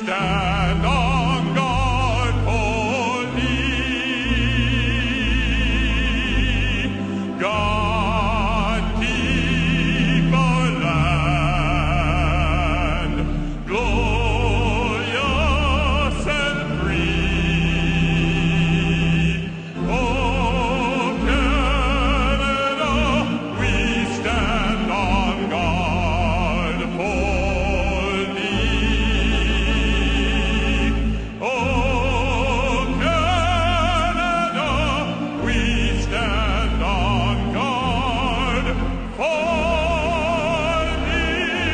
stand on guard for thee. God keep our land glorious and free. Oh, Canada, we stand on guard for thee. Oh, Canada, we stand on guard for thee.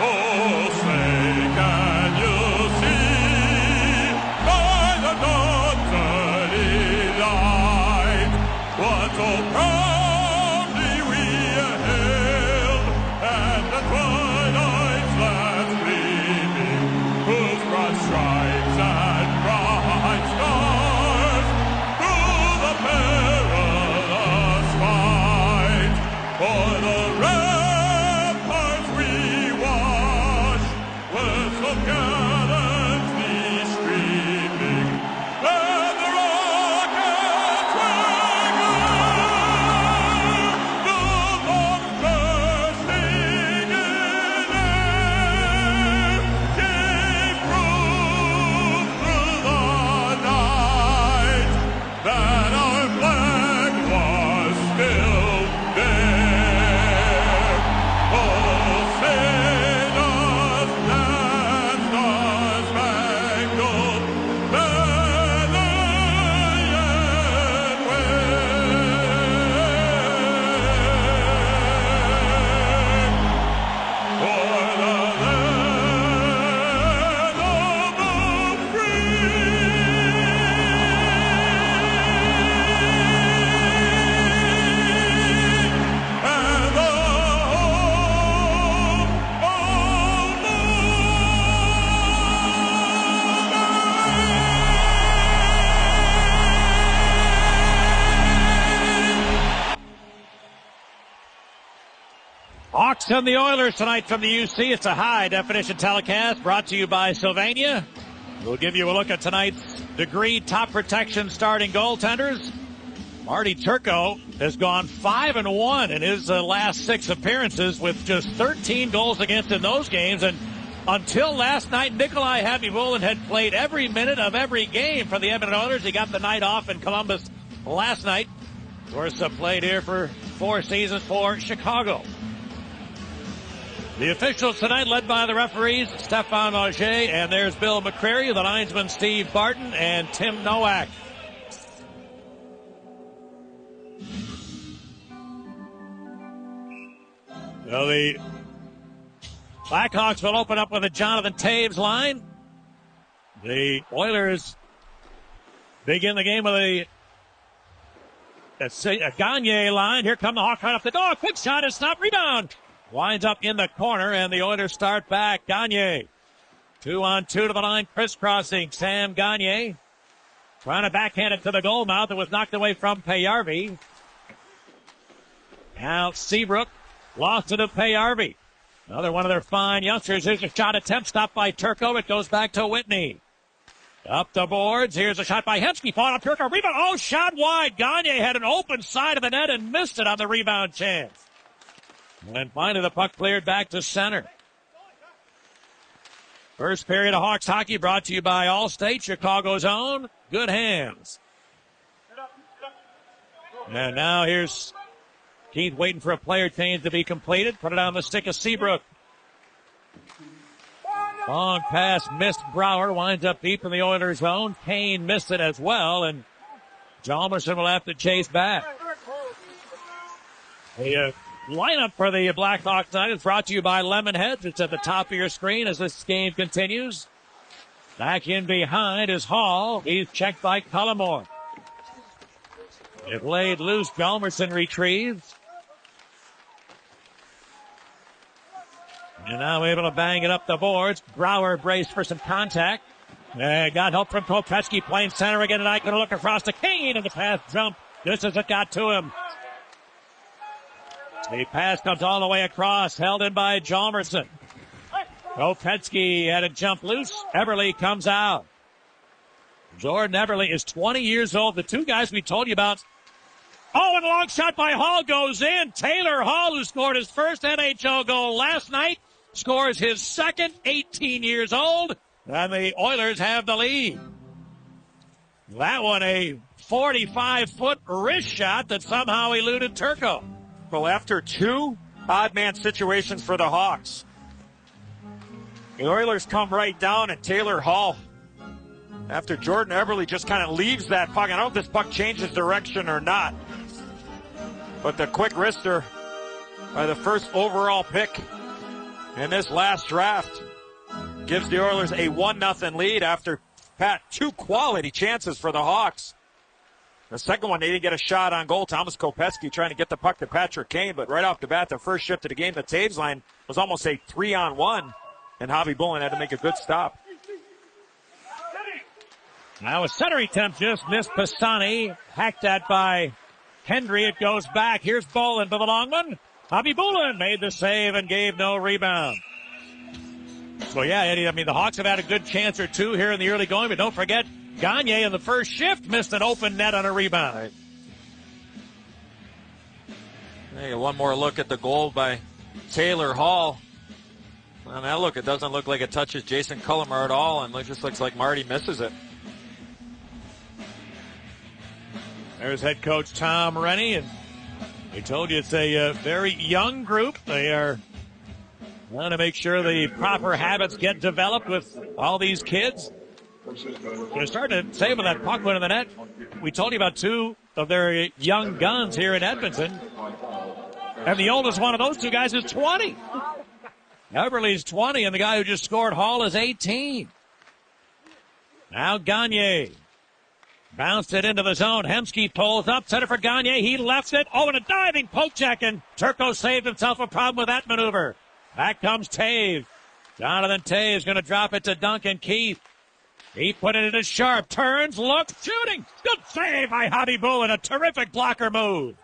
Oh, say, can you see by the dawn's early light what so proudly we hailed, and the twilight's last gleaming, whose broad stripes and bright stars through the perilous fight for the ramparts we watched were so gallantly streaming, and the rockets the long bursting in air gave proof through the night that our flag was still there. Oh, say does dance the spangled banner yet wave? For the land of the free and the home of the Hawks and the Oilers tonight from the UC. It's a high-definition telecast brought to you by Sylvania. We'll give you a look at tonight's degree top protection starting goaltenders. Marty Turco has gone 5-1 in his last 6 appearances with just 13 goals against in those games. And until last night, Nikolai Habibulin had played every minute of every game for the Edmonton Oilers. He got the night off in Columbus last night. Of course, played here for 4 seasons for Chicago. The officials tonight led by the referees, Stefan Auger, and there's Bill McCreary, the linesman Steve Barton, and Tim Nowak. So the Blackhawks will open up with a Jonathan Taves line. The Oilers begin the game with a Gagne line. Here come the Hawks right up the door. Quick shot and stop. Rebound. Winds up in the corner, and the Oilers start back. Gagne. 2-on-2 to the line, crisscrossing. Sam Gagne trying to backhand it to the goal mouth. It was knocked away from Payarvi. Now Seabrook lost it to Payarvi. Another one of their fine youngsters. Here's a shot attempt stopped by Turco. It goes back to Whitney. Up the boards. Here's a shot by Hemsky. Fought up Turco. Rebound. Oh, shot wide. Gagne had an open side of the net and missed it on the rebound chance. And finally the puck cleared back to center. First period of Hawks hockey brought to you by Allstate, Chicago's own. Good hands. And now here's Keith waiting for a player change to be completed. Put it on the stick of Seabrook. Long pass missed. Brouwer winds up deep in the Oilers' zone. Kane missed it as well, and Jalmerson will have to chase back. The lineup for the Blackhawks tonight is brought to you by Lemonheads. It's at the top of your screen as this game continues. Back in behind is Hall. He's checked by Cullimore. It laid loose. Jalmerson retrieves. And now able to bang it up the boards. Brouwer braced for some contact. Got help from Kopecky playing center again tonight. Going to look across to Kane, and the pass jump just as it got to him. The pass comes all the way across, held in by Jalmerson. Kopecky had a jump loose. Eberle comes out. Jordan Eberle is 20 years old. The two guys we told you about. Oh, and a long shot by Hall goes in. Taylor Hall, who scored his first NHL goal last night, scores his second, 18 years old, and the Oilers have the lead. That one, a 45-foot wrist shot that somehow eluded Turco. Well, after two odd-man situations for the Hawks, the Oilers come right down, and Taylor Hall, after Jordan Eberle just kind of leaves that puck. I don't know if this puck changes direction or not, but the quick wrister by the first overall pick in this last draft gives the Oilers a 1-0 lead after, Pat, two quality chances for the Hawks. The second one, they didn't get a shot on goal. Thomas Kopecky trying to get the puck to Patrick Kane, but right off the bat, the first shift of the game, the Taves line was almost a 3-on-1, and Javi Bullen had to make a good stop. Now a centering attempt just missed Pisani. Hacked at by Hendry. It goes back. Here's Bolin to the long one. Javi Bullen made the save and gave no rebound. So yeah, Eddie, I mean, the Hawks have had a good chance or two here in the early going, but don't forget, Gagne in the first shift missed an open net on a rebound. Right. Hey, one more look at the goal by Taylor Hall. Well, now look, it doesn't look like it touches Jason Cullimore at all, and it just looks like Marty misses it. There's head coach Tom Rennie, and they told you it's a very young group. They are trying to make sure the proper habits get developed with all these kids. They're starting to save with that puck went in the net. We told you about two of their young guns here in Edmonton. And the oldest one of those two guys is 20. Eberle's 20, and the guy who just scored, Hall, is 18. Now Gagne. Bounced it into the zone. Hemsky pulls up. Center for Gagne. He left it. Oh, and a diving poke check, and Turco saved himself a problem with that maneuver. Back comes Taves. Jonathan Taves going to drop it to Duncan Keith. He put it in his sharp. Turns, looks, shooting. Good save by Javi Bullen. A terrific blocker move.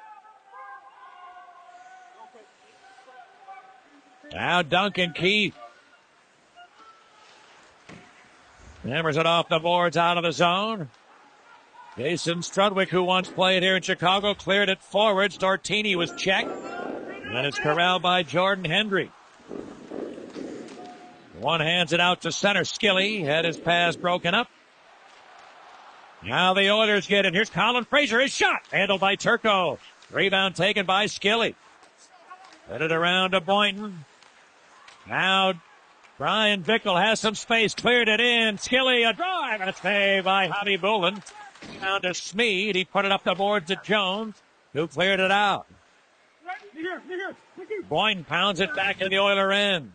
Now Duncan Keith. Hammers it off the boards out of the zone. Jason Strudwick, who once played here in Chicago, cleared it forward. Stortini was checked. And then it's corralled by Jordan Hendry. One hands it out to center. Skilly had his pass broken up. Now the Oilers get it. Here's Colin Fraser. His shot handled by Turco. Rebound taken by Skilly. Put it around to Boynton. Now Brian Bickle has some space. Cleared it in. Skilly, a drive and a save by Javi Bullen. Down to Smead. He put it up the boards to Jones, who cleared it out. Boynton pounds it back in the Oiler end.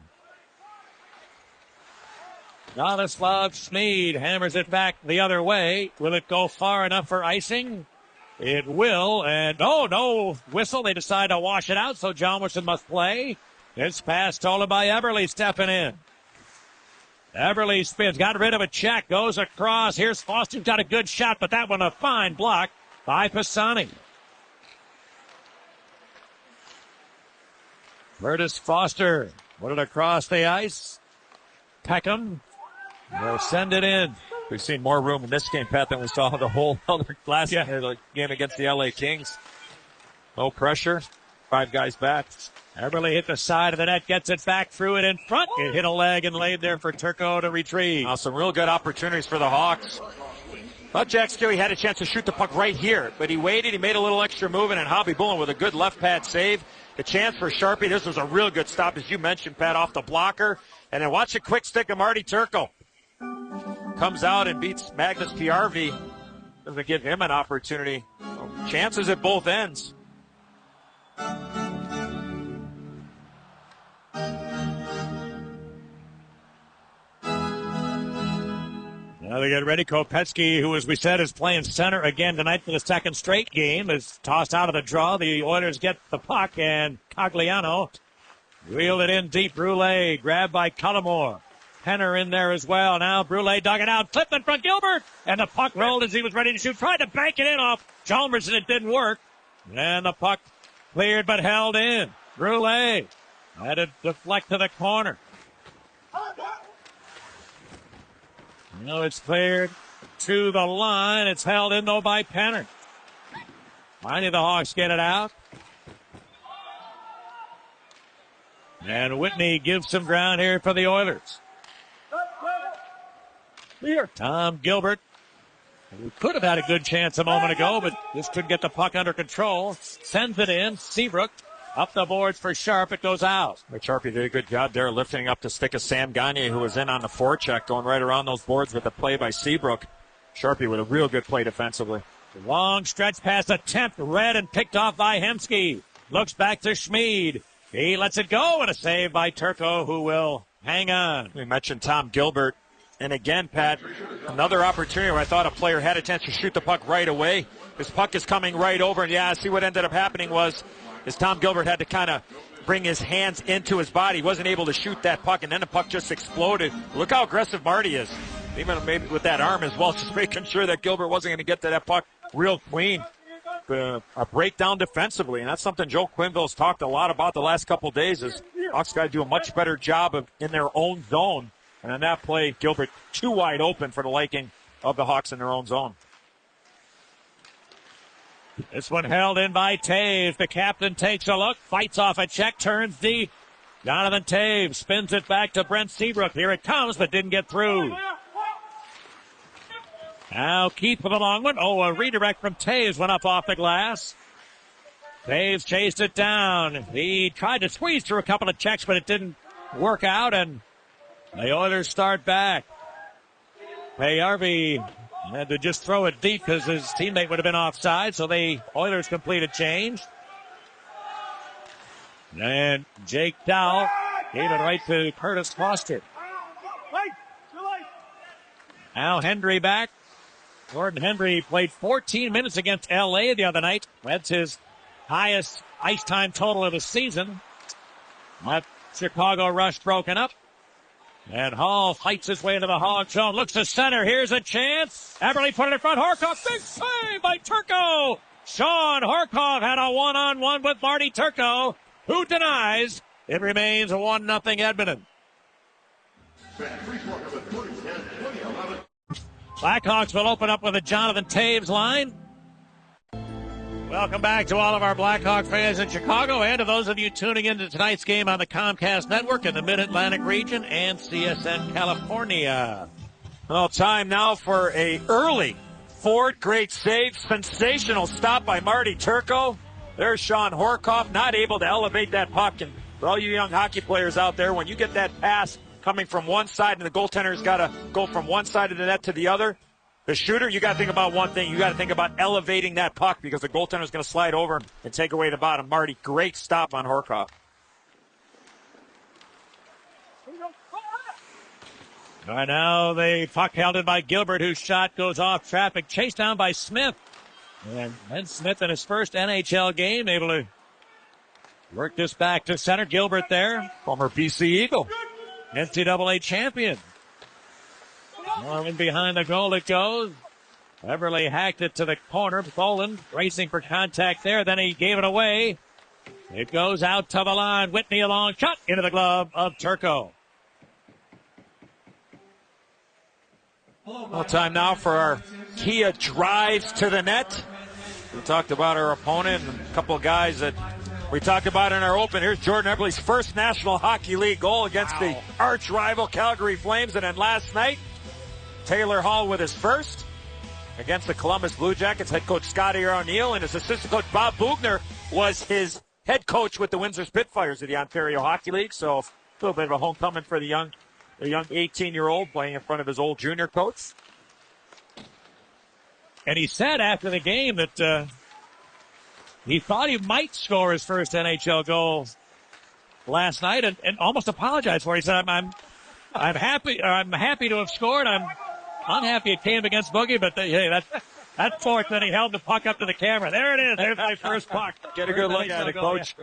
Vladislav Smead hammers it back the other way. Will it go far enough for icing? It will, and no whistle. They decide to wash it out, so Jalmerson must play. This pass stolen by Eberle stepping in. Eberle spins, got rid of a check, goes across. Here's Foster, got a good shot, but that one a fine block by Pisani. Curtis Foster put it across the ice. Peckham will send it in. We've seen more room in this game, Pat, than we saw the whole other last game against the LA Kings. No pressure. 5 guys back. Eberle hit the side of the net, gets it back, threw it in front. It hit a leg and laid there for Turco to retrieve. Now some real good opportunities for the Hawks. But Jack Skilly had a chance to shoot the puck right here, but he waited. He made a little extra move, and Javi Bullen with a good left pad save. The chance for Sharpie. This was a real good stop, as you mentioned, Pat, off the blocker. And then watch a quick stick of Marty Turco. Comes out and beats Magnus PRV. Doesn't give him an opportunity. Chances at both ends. Now they get ready. Kopecky, who, as we said, is playing center again tonight for the second straight game, is tossed out of the draw. The Oilers get the puck, and Cogliano wheeled it in deep. Brule grabbed by Cullimore. Penner in there as well. Now Brule dug it out, flipped in front Gilbert, and the puck rolled as he was ready to shoot. Tried to bank it in off Chalmers, and it didn't work. And the puck cleared but held in. Brule had it deflect to the corner. No, it's cleared to the line. It's held in, though, by Penner. Finally, the Hawks get it out. And Whitney gives some ground here for the Oilers. Here, Tom Gilbert, who could have had a good chance a moment ago, but just couldn't get the puck under control. Sends it in. Seabrook up the boards for Sharp. It goes out. Sharpie did a good job there lifting up the stick of Sam Gagner, who was in on the forecheck, going right around those boards with the play by Seabrook. Sharpie with a real good play defensively. Long stretch pass attempt, read and picked off by Hemsky. Looks back to Schmid. He lets it go, and a save by Turco, who will hang on. We mentioned Tom Gilbert. And again, Pat, another opportunity where I thought a player had a chance to shoot the puck right away. His puck is coming right over, and see what ended up happening was Tom Gilbert had to kind of bring his hands into his body. He wasn't able to shoot that puck, and then the puck just exploded. Look how aggressive Marty is. Even maybe with that arm as well, just making sure that Gilbert wasn't going to get to that puck real clean. A breakdown defensively, and that's something Joe Quenneville's talked a lot about the last couple of days, is Hawks got to do a much better job of in their own zone. And on that play, Gilbert too wide open for the liking of the Hawks in their own zone. This one held in by Taves. The captain takes a look, fights off a check, turns deep. Jonathan Taves spins it back to Brent Seabrook. Here it comes, but didn't get through. Now Keith with a long one. Oh, a redirect from Taves went up off the glass. Taves chased it down. He tried to squeeze through a couple of checks, but it didn't work out, and the Oilers start back. Payarvi had to just throw it deep because his teammate would have been offside, so the Oilers complete a change. And Jake Dow gave it right to Curtis Foster. Now Hendry back. Gordon Hendry played 14 minutes against L.A. the other night. That's his highest ice time total of the season. That Chicago rush broken up. And Hall fights his way into the Hog zone. Looks to center. Here's a chance. Eberle put it in front. Horkoff. Big save by Turco. Sean Horkoff had a one-on-one with Marty Turco, who denies. It remains 1-0 Edmonton. Blackhawks will open up with a Jonathan Taves line. Welcome back to all of our Blackhawk fans in Chicago and to those of you tuning into tonight's game on the Comcast Network in the Mid-Atlantic region and CSN California. Well, time now for a early Ford great save. Sensational stop by Marty Turco. There's Sean Horkoff, not able to elevate that puck. And for all you young hockey players out there, when you get that pass coming from one side and the goaltender's got to go from one side of the net to the other, the shooter, you got to think about one thing. You got to think about elevating that puck because the goaltender's going to slide over and take away the bottom. Marty, great stop on Horkoff. Right now, the puck held in by Gilbert, whose shot goes off traffic, chased down by Smith. And Ben Smith in his first NHL game, able to work this back to center. Gilbert there, Former BC Eagle. NCAA champion. In behind the goal it goes. Eberle hacked it to the corner. Boland racing for contact there. Then he gave it away. It goes out to the line. Whitney a long shot into the glove of Turco. Well, time now for our Kia drives to the net. We talked about our opponent and a couple of guys that we talked about in our open. Here's Jordan Eberle's first National Hockey League goal against the arch rival Calgary Flames. And then last night, Taylor Hall with his first against the Columbus Blue Jackets. Head coach Scotty O'Neill and his assistant coach Bob Bugner was his head coach with the Windsor Spitfires of the Ontario Hockey League. So a little bit of a homecoming for the young 18-year-old playing in front of his old junior coach. And he said after the game that he thought he might score his first NHL goal last night and almost apologized for it. He said, I'm happy to have scored. I'm unhappy it came against Boogie, but hey, that fourth, then he held the puck up to the camera. There it is. There's my first puck. Get a good look at it, Coach.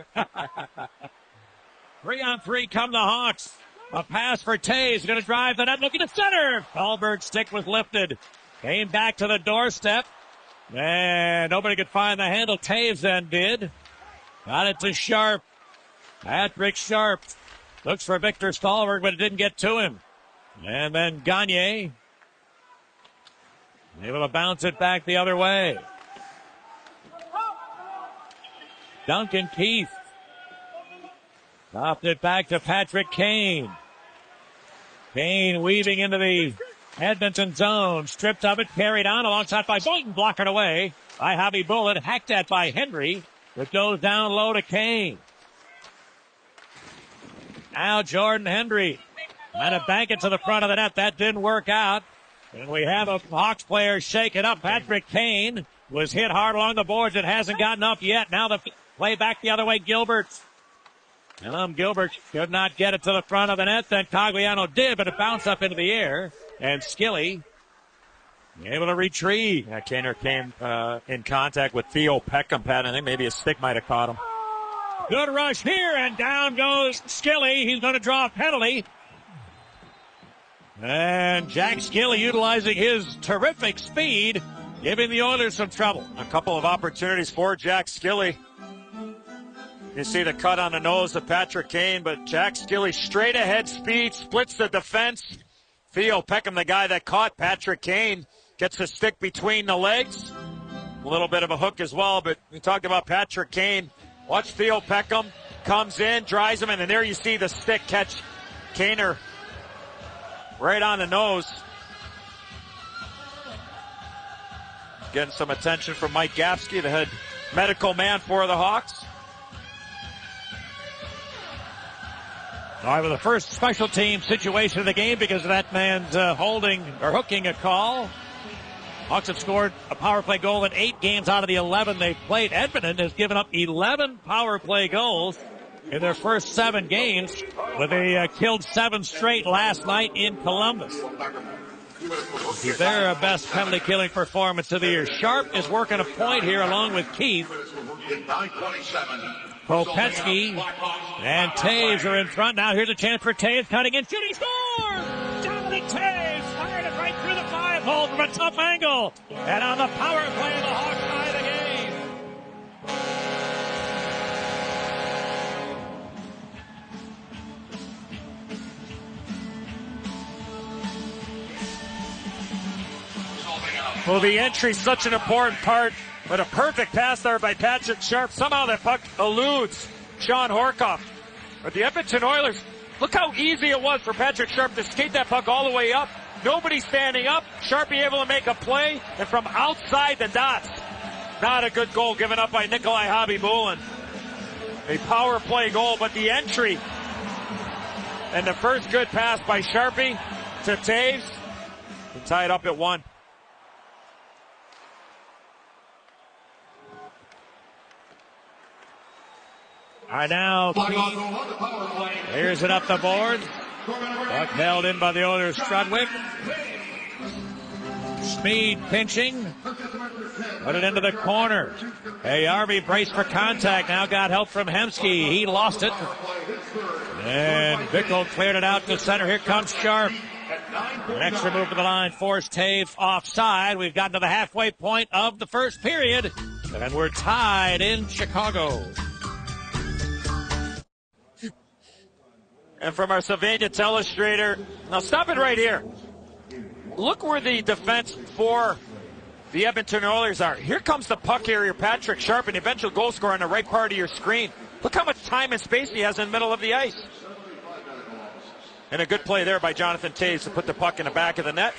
3-on-3 come the Hawks. A pass for Taves. Going to drive the net. Looking to center. Hallberg's stick was lifted. Came back to the doorstep. And nobody could find the handle. Taves then did. Got it to Sharp. Patrick Sharp looks for Victor Stahlberg, but it didn't get to him. And then Gagne able to bounce it back the other way. Duncan Keith popped it back to Patrick Kane. Kane weaving into the Edmonton zone. Stripped of it, carried on alongside by Boynton, blocked it away by Javi Bullet. Hacked at by Henry. It goes down low to Kane. Now Jordan Henry trying to bank it to the front of the net. That didn't work out. And we have a Hawks player shaken up. Patrick Kane was hit hard along the boards. It hasn't gotten up yet. Now the play back the other way. Gilbert. And Gilbert could not get it to the front of the net. Then Cogliano did, but it bounced up into the air. And Skilly able to retrieve. Yeah, Kaner came in contact with Theo Peckham, Pat. I think maybe his stick might have caught him. Good rush here, and down goes Skilly. He's going to draw a penalty. And Jack Skilly utilizing his terrific speed, giving the Oilers some trouble. A couple of opportunities for Jack Skilly. You see the cut on the nose of Patrick Kane, but Jack Skilly straight ahead speed, splits the defense. Theo Peckham, the guy that caught Patrick Kane, gets the stick between the legs. A little bit of a hook as well, but we talked about Patrick Kane. Watch Theo Peckham, comes in, drives him, and then there you see the stick catch Kaner right on the nose. Getting some attention from Mike Gapsky, the head medical man for the Hawks. All right, well, the first special team situation of the game because of that man's hooking a call. Hawks have scored a power play goal in 8 games out of the 11 they've played. Edmonton has given up 11 power play goals in their first 7 games, but they killed 7 straight last night in Columbus. Their best penalty killing performance of the year. Sharp is working a point here along with Keith. Kopetsky and Taves are in front. Now here's a chance for Taves cutting in, shooting, scores! Dominic Taves fired it right through the 5-hole from a tough angle. And on the power play, the Hawks tie the game. Well, the entry's such an important part, but a perfect pass there by Patrick Sharp. Somehow that puck eludes Sean Horkoff. But the Edmonton Oilers, look how easy it was for Patrick Sharp to skate that puck all the way up. Nobody standing up. Sharpie able to make a play, and from outside the dots. Not a good goal given up by Nikolai Habibulin. A power play goal, but the entry and the first good pass by Sharpie to Taves to tie it up at 1. All right, now clears it up the board. Puck held in by the Oilers' Strudwick. Speed pinching. Put it into the corner. Ayarvi braced for contact. Now got help from Hemsky. He lost it. And Bickle cleared it out to center. Here comes Sharp. An extra move to the line forced Taves offside. We've gotten to the halfway point of the first period. And we're tied in Chicago. And from our Sylvania telestrator, now stop it right here. Look where the defense for the Edmonton Oilers are. Here comes the puck carrier, Patrick Sharp, and the eventual goal scorer on the right part of your screen. Look how much time and space he has in the middle of the ice. And a good play there by Jonathan Taves to put the puck in the back of the net.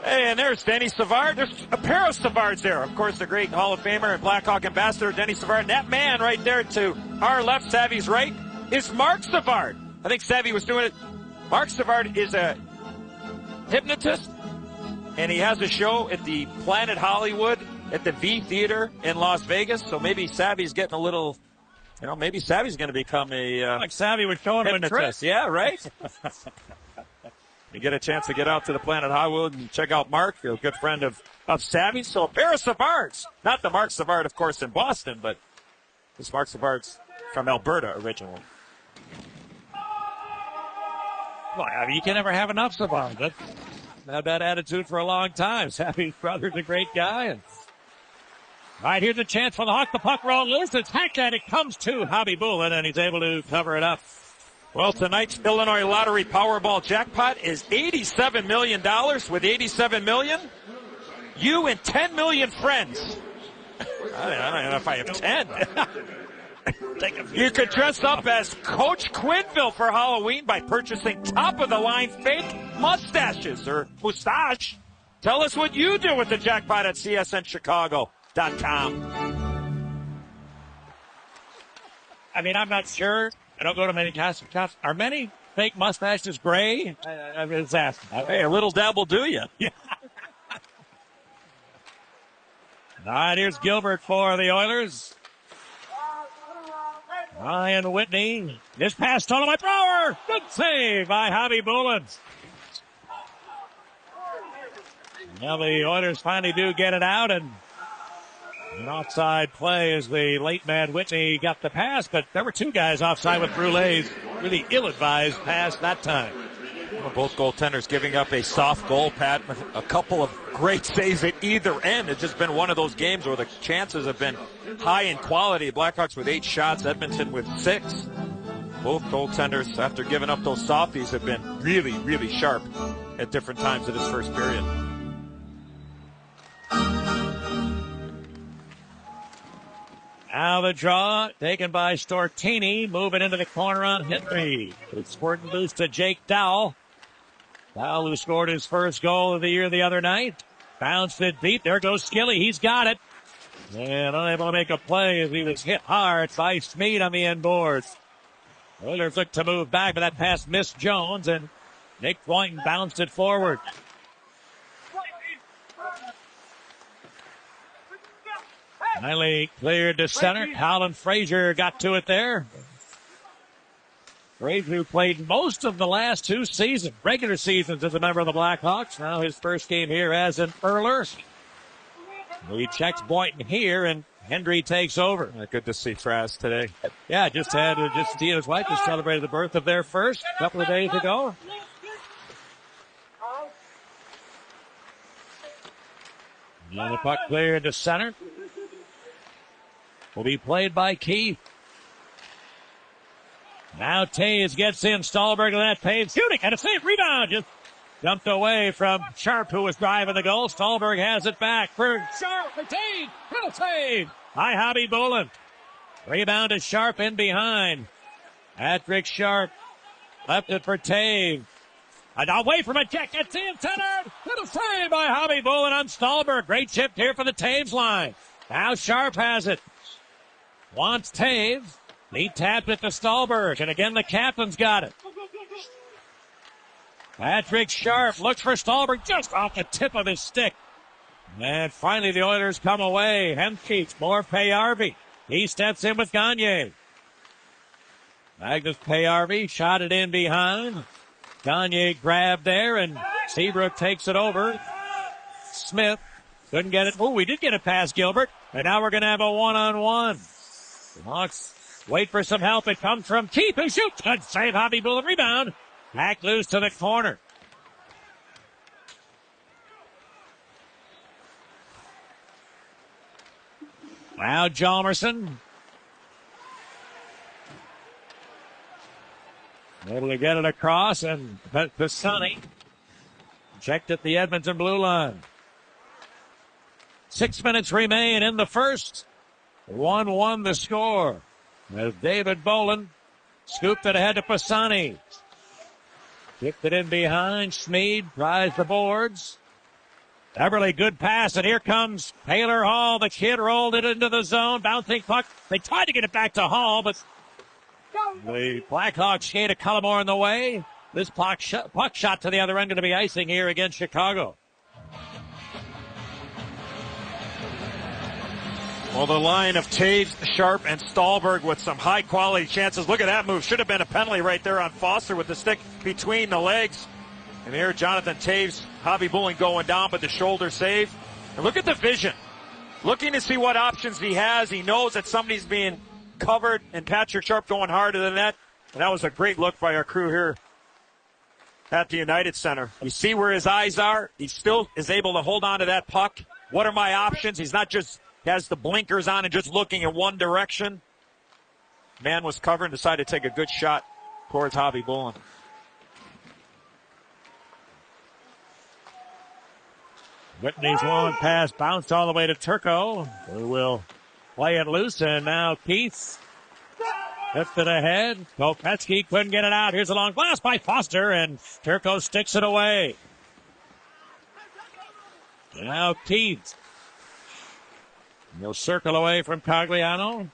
Hey, and there's Denny Savard. There's a pair of Savards there. Of course, the great Hall of Famer and Blackhawk ambassador, Denny Savard. And that man right there to our left, Savvy's right, is Mark Savard. I think Savvy was doing it. Mark Savard is a hypnotist, and he has a show at the Planet Hollywood at the V Theater in Las Vegas. So maybe Savvy's getting a little, maybe Savvy's going to become a like Savvy was showing him a trick. Yeah, right? You get a chance to get out to the Planet Hollywood and check out Mark, a good friend of Savvy. So a pair of Savards. Not the Mark Savard, of course, in Boston, but this Mark Savard's from Alberta originally. Well, I mean, you can never have enough Savard. I've had that attitude for a long time. Savvy's brother's a great guy. And all right, here's a chance for the Hawks. The puck roll loose. It's hacked and it comes to Hobby Bullen, and he's able to cover it up. Well, tonight's Illinois Lottery Powerball jackpot is $87 million. With $87 million, you and 10 million friends. I don't know if I have 10. You could dress up as Coach Quinville for Halloween by purchasing top-of-the-line fake mustaches or mustache. Tell us what you do with the jackpot at csnchicago.com. I mean, I'm not sure. I don't go to many costume shops. Are many fake mustaches gray? I'm just asking. Hey, a little dabble do you? Yeah. All right, here's Gilbert for the Oilers. Ryan Whitney. This pass stolen by Brower. Good save by Hobby Bullen. Now the Oilers finally do get it out, and an offside play as the late man Whitney got the pass, but there were two guys offside with Brulet's really ill-advised pass that time. Well, both goaltenders giving up a soft goal, Pat, with a couple of great saves at either end. It's just been one of those games where the chances have been high in quality. Blackhawks with 8 shots, Edmonton with 6. Both goaltenders, after giving up those softies, have been really, really sharp at different times of this first period. Now the draw taken by Stortini, moving into the corner on Henry. It's squirting loose to Jake Dowell. Dowell, who scored his first goal of the year the other night. Bounced it deep. There goes Skilly. He's got it. And unable to make a play as he was hit hard by Smead on the end boards. Oilers looked to move back, but that pass missed Jones, and Nick Thornton bounced it forward. Finally cleared to center. Colin Frazier got to it there. Frazier, who played most of the last 2 seasons, regular seasons, as a member of the Blackhawks. Now his first game here as an Erler. He checks Boynton here, and Hendry takes over. Good to see Fraz today. Yeah, he and his wife just celebrated the birth of their first a couple of days ago. And the puck cleared to center. Will be played by Keith. Now Taves gets in. Stallberg to that Taves shooting and a save. Rebound just dumped away from Sharp, who was driving the goal. Stallberg has it back for Sharp. For Taves. Little save by Hobby Bullen. Rebound to Sharp in behind. Patrick Sharp left it for Taves. And away from it. Jack gets in. Centered. Little save by Hobby Bullen on Stallberg. Great chip here for the Taves line. Now Sharp has it. Wants Taves. He tapped it to Stallberg, and again the captain's got it. Patrick Sharp looks for Stallberg just off the tip of his stick. And finally the Oilers come away. Hemkeets, more Payarvi. He steps in with Gagne. Magnus Payarvi shot it in behind. Gagne grabbed there, and Seabrook takes it over. Smith couldn't get it. Oh, we did get it past Gilbert, and now we're going to have a one-on-one. The Hawks wait for some help. It comes from Keith, who shoots. Good save. Hobby Bullen rebound. Back loose to the corner. Now Jalmerson. Able to get it across, and Pisani checked at the Edmonton blue line. 6 minutes remain in the first. 1-1 the score. As David Boland scooped it ahead to Pisani. Kicked it in behind. Smead prized the boards. Eberle, good pass, and here comes Taylor Hall. The kid rolled it into the zone. Bouncing puck. They tried to get it back to Hall, but the Blackhawks skate a Cullimore in the way. This puck shot to the other end going to be icing here against Chicago. Well, the line of Taves, Sharp, and Stallberg with some high-quality chances. Look at that move. Should have been a penalty right there on Foster with the stick between the legs. And here, Jonathan Taves, Hobby Bullen going down, but the shoulder save. And look at the vision. Looking to see what options he has. He knows that somebody's being covered, and Patrick Sharp going hard to the net. And that was a great look by our crew here at the United Center. You see where his eyes are. He still is able to hold on to that puck. What are my options? He's not just has the blinkers on and just looking in one direction. Man was covered and decided to take a good shot towards Hobby Bullen. Whitney's long pass bounced all the way to Turco, who will play it loose, and now Keith lifted ahead. Kopetsky couldn't get it out. Here's a long blast by Foster, and Turco sticks it away. Now Keith. He'll circle away from Cogliano.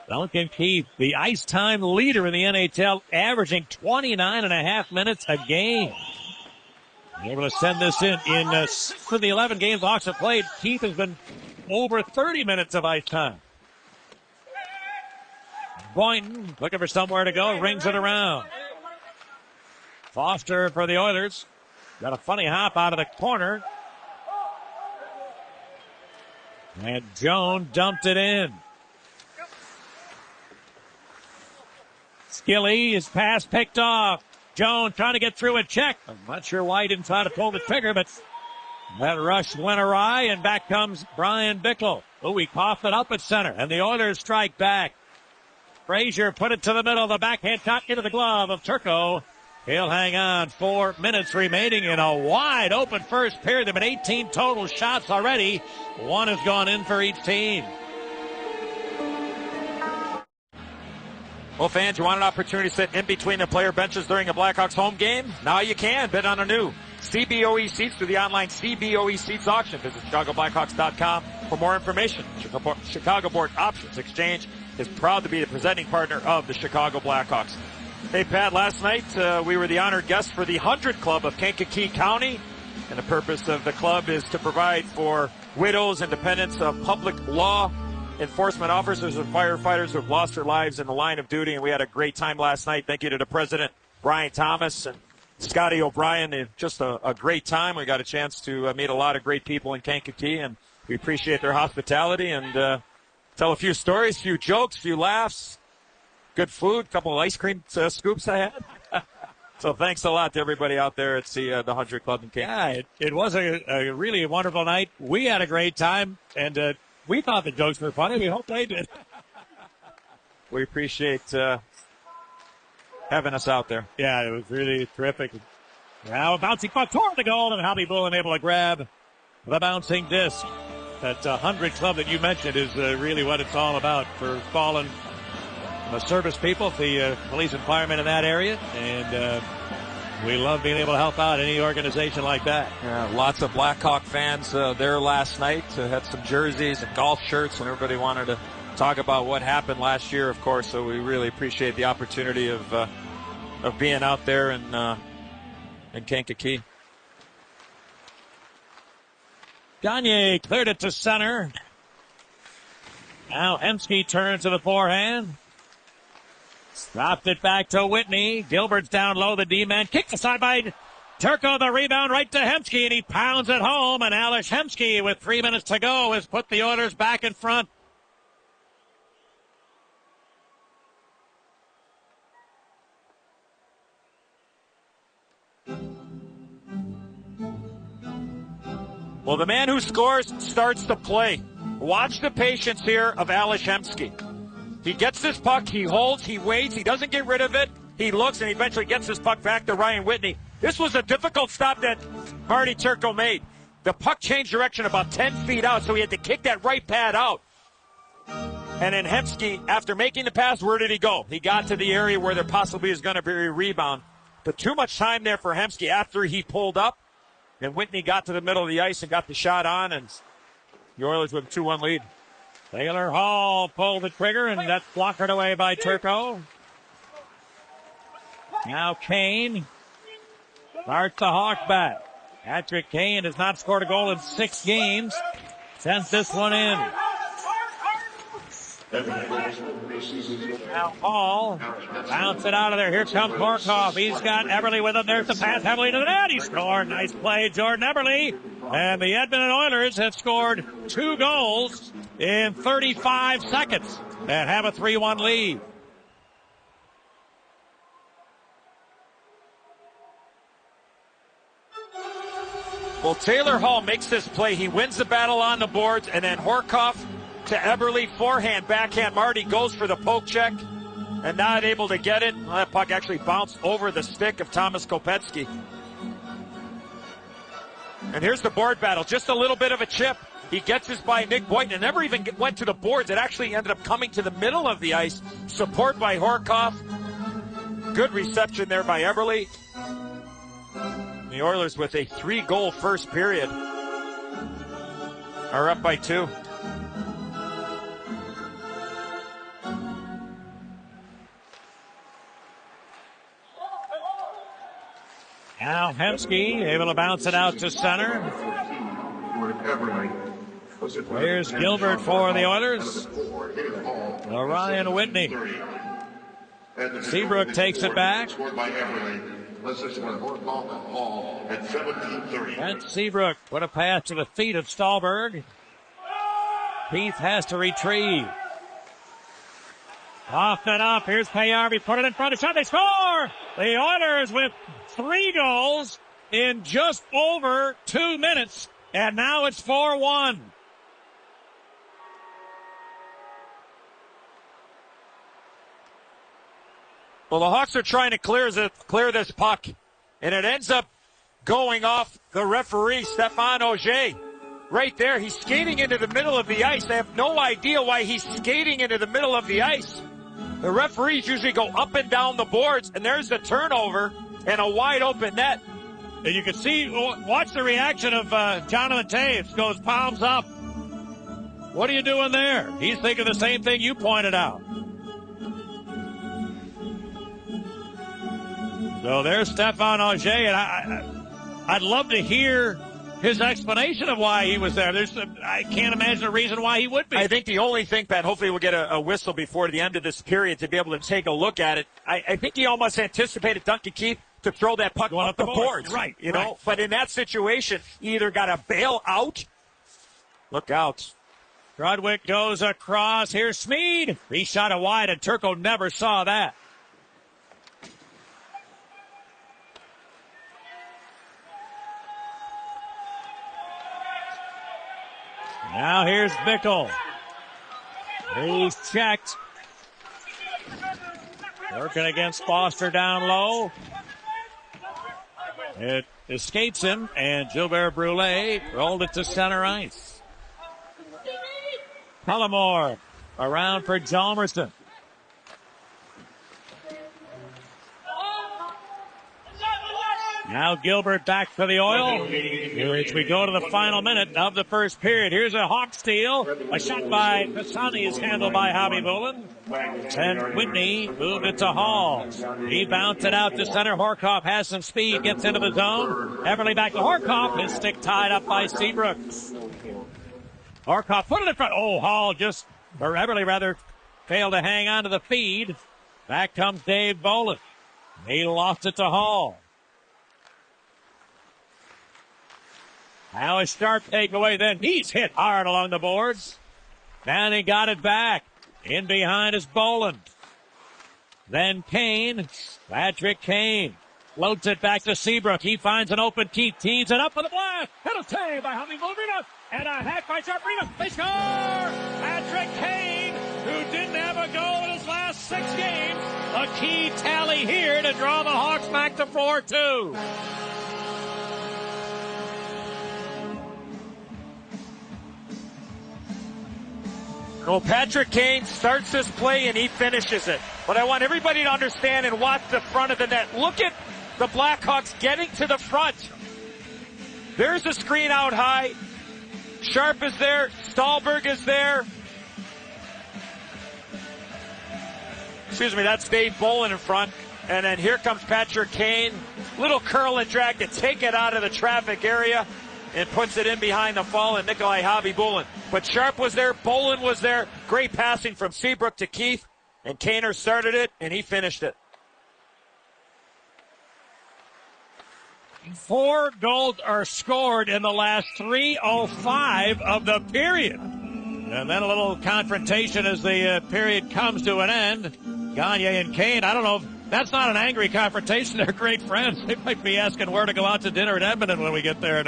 Duncan Keith, the ice time leader in the NHL, averaging 29.5 minutes a game. Able to send this in. For the 11 games the Hawks have played, Keith has been over 30 minutes of ice time. Boynton looking for somewhere to go, rings it around. Foster for the Oilers. Got a funny hop out of the corner. And Jones dumped it in. Skilly, his pass picked off. Jones trying to get through a check. I'm not sure why he didn't try to pull the trigger, but that rush went awry, and back comes Brian Bickle. Oh, he coughed it up at center, and the Oilers strike back. Frazier put it to the middle, the backhand shot into the glove of Turco. He'll hang on. 4 minutes remaining in a wide open first period. There have been 18 total shots already. One has gone in for each team. Well, fans, you want an opportunity to sit in between the player benches during a Blackhawks home game? Now you can. Bid on a new CBOE seats through the online CBOE seats auction. Visit ChicagoBlackhawks.com for more information. Chicago Board Options Exchange is proud to be the presenting partner of the Chicago Blackhawks. Hey, Pat, last night we were the honored guests for the 100 Club of Kankakee County. And the purpose of the club is to provide for widows and dependents of public law enforcement officers and firefighters who have lost their lives in the line of duty. And we had a great time last night. Thank you to the president, Brian Thomas, and Scotty O'Brien. Just a great time. We got a chance to meet a lot of great people in Kankakee, and we appreciate their hospitality and tell a few stories, a few jokes, a few laughs, good food, a couple of ice cream scoops I had. So thanks a lot to everybody out there at the 100 Club in Kankakee. Yeah, it was a really wonderful night. We had a great time, and we thought the jokes were funny. We hope they did. We appreciate having us out there. Yeah, it was really terrific. Now a bouncing puck toward the goal, and Hobby Bullen able to grab the bouncing disc. That 100 Club that you mentioned is really what it's all about for fallen service people, the police and firemen in that area. And we love being able to help out any organization like that. Yeah, lots of Blackhawk fans there last night. Had some jerseys and golf shirts, and everybody wanted to talk about what happened last year, of course. So we really appreciate the opportunity of being out there in Kankakee. Gagne cleared it to center. Now Hemsky turns to the forehand. Dropped it back to Whitney. Gilbert's down low, the D-man. Kicked aside by Turco, the rebound right to Hemsky, and he pounds it home. And Alex Hemsky, with 3 minutes to go, has put the Oilers back in front. Well, the man who scores starts to play. Watch the patience here of Alex Hemsky. He gets this puck, he holds, he waits, he doesn't get rid of it. He looks and he eventually gets this puck back to Ryan Whitney. This was a difficult stop that Marty Turco made. The puck changed direction about 10 feet out, so he had to kick that right pad out. And then Hemsky, after making the pass, where did he go? He got to the area where there possibly is going to be a rebound. But too much time there for Hemsky after he pulled up. And Whitney got to the middle of the ice and got the shot on, and the Oilers with a 2-1 lead. Taylor Hall pulled the trigger, and that's blockered away by Turco. Now Kane starts the Hawk back. Patrick Kane has not scored a goal in 6 games. Sends this one in. Now Hall bounce it out of there. Here comes Horkoff. He's got Eberle with him. There's the pass heavily to the net. He scored. Nice play, Jordan Eberle. And the Edmonton Oilers have scored 2 goals in 35 seconds and have a 3-1 lead. Well, Taylor Hall makes this play. He wins the battle on the boards, and then Horkoff to Eberle, forehand, backhand. Marty goes for the poke check, and not able to get it. Well, that puck actually bounced over the stick of Thomas Kopetsky. And here's the board battle. Just a little bit of a chip. He gets this by Nick Boynton and never even went to the boards. It actually ended up coming to the middle of the ice. Support by Horkoff. Good reception there by Eberle. The Oilers with a 3-goal first period are up by 2. Now Hemsky able to bounce it out to center. Here's Gilbert for the Oilers. Ryan Whitney. Seabrook takes it back. And Seabrook, what a pass to the feet of Stahlberg. Keith has to retrieve. Off and up. Here's Payarvi. Put it in front of shot. They score! The Oilers with 3 goals in just over 2 minutes. And now it's 4-1. Well, the Hawks are trying to clear this puck, and it ends up going off the referee, Stéphane Auger. Right there, he's skating into the middle of the ice. They have no idea why he's skating into the middle of the ice. The referees usually go up and down the boards, and there's the turnover and a wide open net. And you can see, watch the reaction of Jonathan Taves. Goes palms up. What are you doing there? He's thinking the same thing you pointed out. So there's Stéphane Auger, and I'd love to hear his explanation of why he was there. I can't imagine a reason why he would be. I think the only thing, Pat, hopefully we'll get a whistle before the end of this period to be able to take a look at it. I think he almost anticipated Duncan Keith to throw that puck up the boards. Right, you know. But in that situation, he either got to bail out. Look out. Grudwick goes across. Here's Smead. He shot it wide, and Turco never saw that. Now here's Bickle. He's checked. Working against Foster down low. It escapes him, and Gilbert Brule rolled it to center ice. Cullimore around for Hjalmarsson. Now Gilbert back for the Oil. As we go to the final minute of the first period. Here's a Hawk steal. A shot by Pisani is handled by Javi Bullen. And Whitney moved it to Hall. He bounced it out to center. Horkoff has some speed, gets into the zone. Eberle back to Horkoff. His stick tied up by Seabrook. Horkoff put it in front. Oh, Hall or Eberle rather, failed to hang on to the feed. Back comes Dave Bolin. He lost it to Hall. Now a sharp takeaway then. He's hit hard along the boards. And he got it back. In behind is Boland. Then Kane. Patrick Kane. Loads it back to Seabrook. He finds an open Keith. Tees it up for the blast. It'll save by Javi Bullen. And a hack by Sharp-Rima. They score! Patrick Kane, who didn't have a goal in his last 6 games. A key tally here to draw the Hawks back to 4-2. Well, Patrick Kane starts this play and he finishes it. But I want everybody to understand and watch the front of the net. Look at the Blackhawks getting to the front. There's a screen out high. Sharp is there. Stahlberg is there. Excuse me, that's Dave Bolin in front. And then here comes Patrick Kane. Little curl and drag to take it out of the traffic area. And puts it in behind the fallen Nikolai Javi-Bulin. But Sharp was there, Bolin was there. Great passing from Seabrook to Keith. And Kaner started it, and he finished it. 4 goals are scored in the last 3:05 of the period. And then a little confrontation as the period comes to an end. Gagne and Kane, I don't know, that's not an angry confrontation. They're great friends. They might be asking where to go out to dinner at Edmonton when we get there in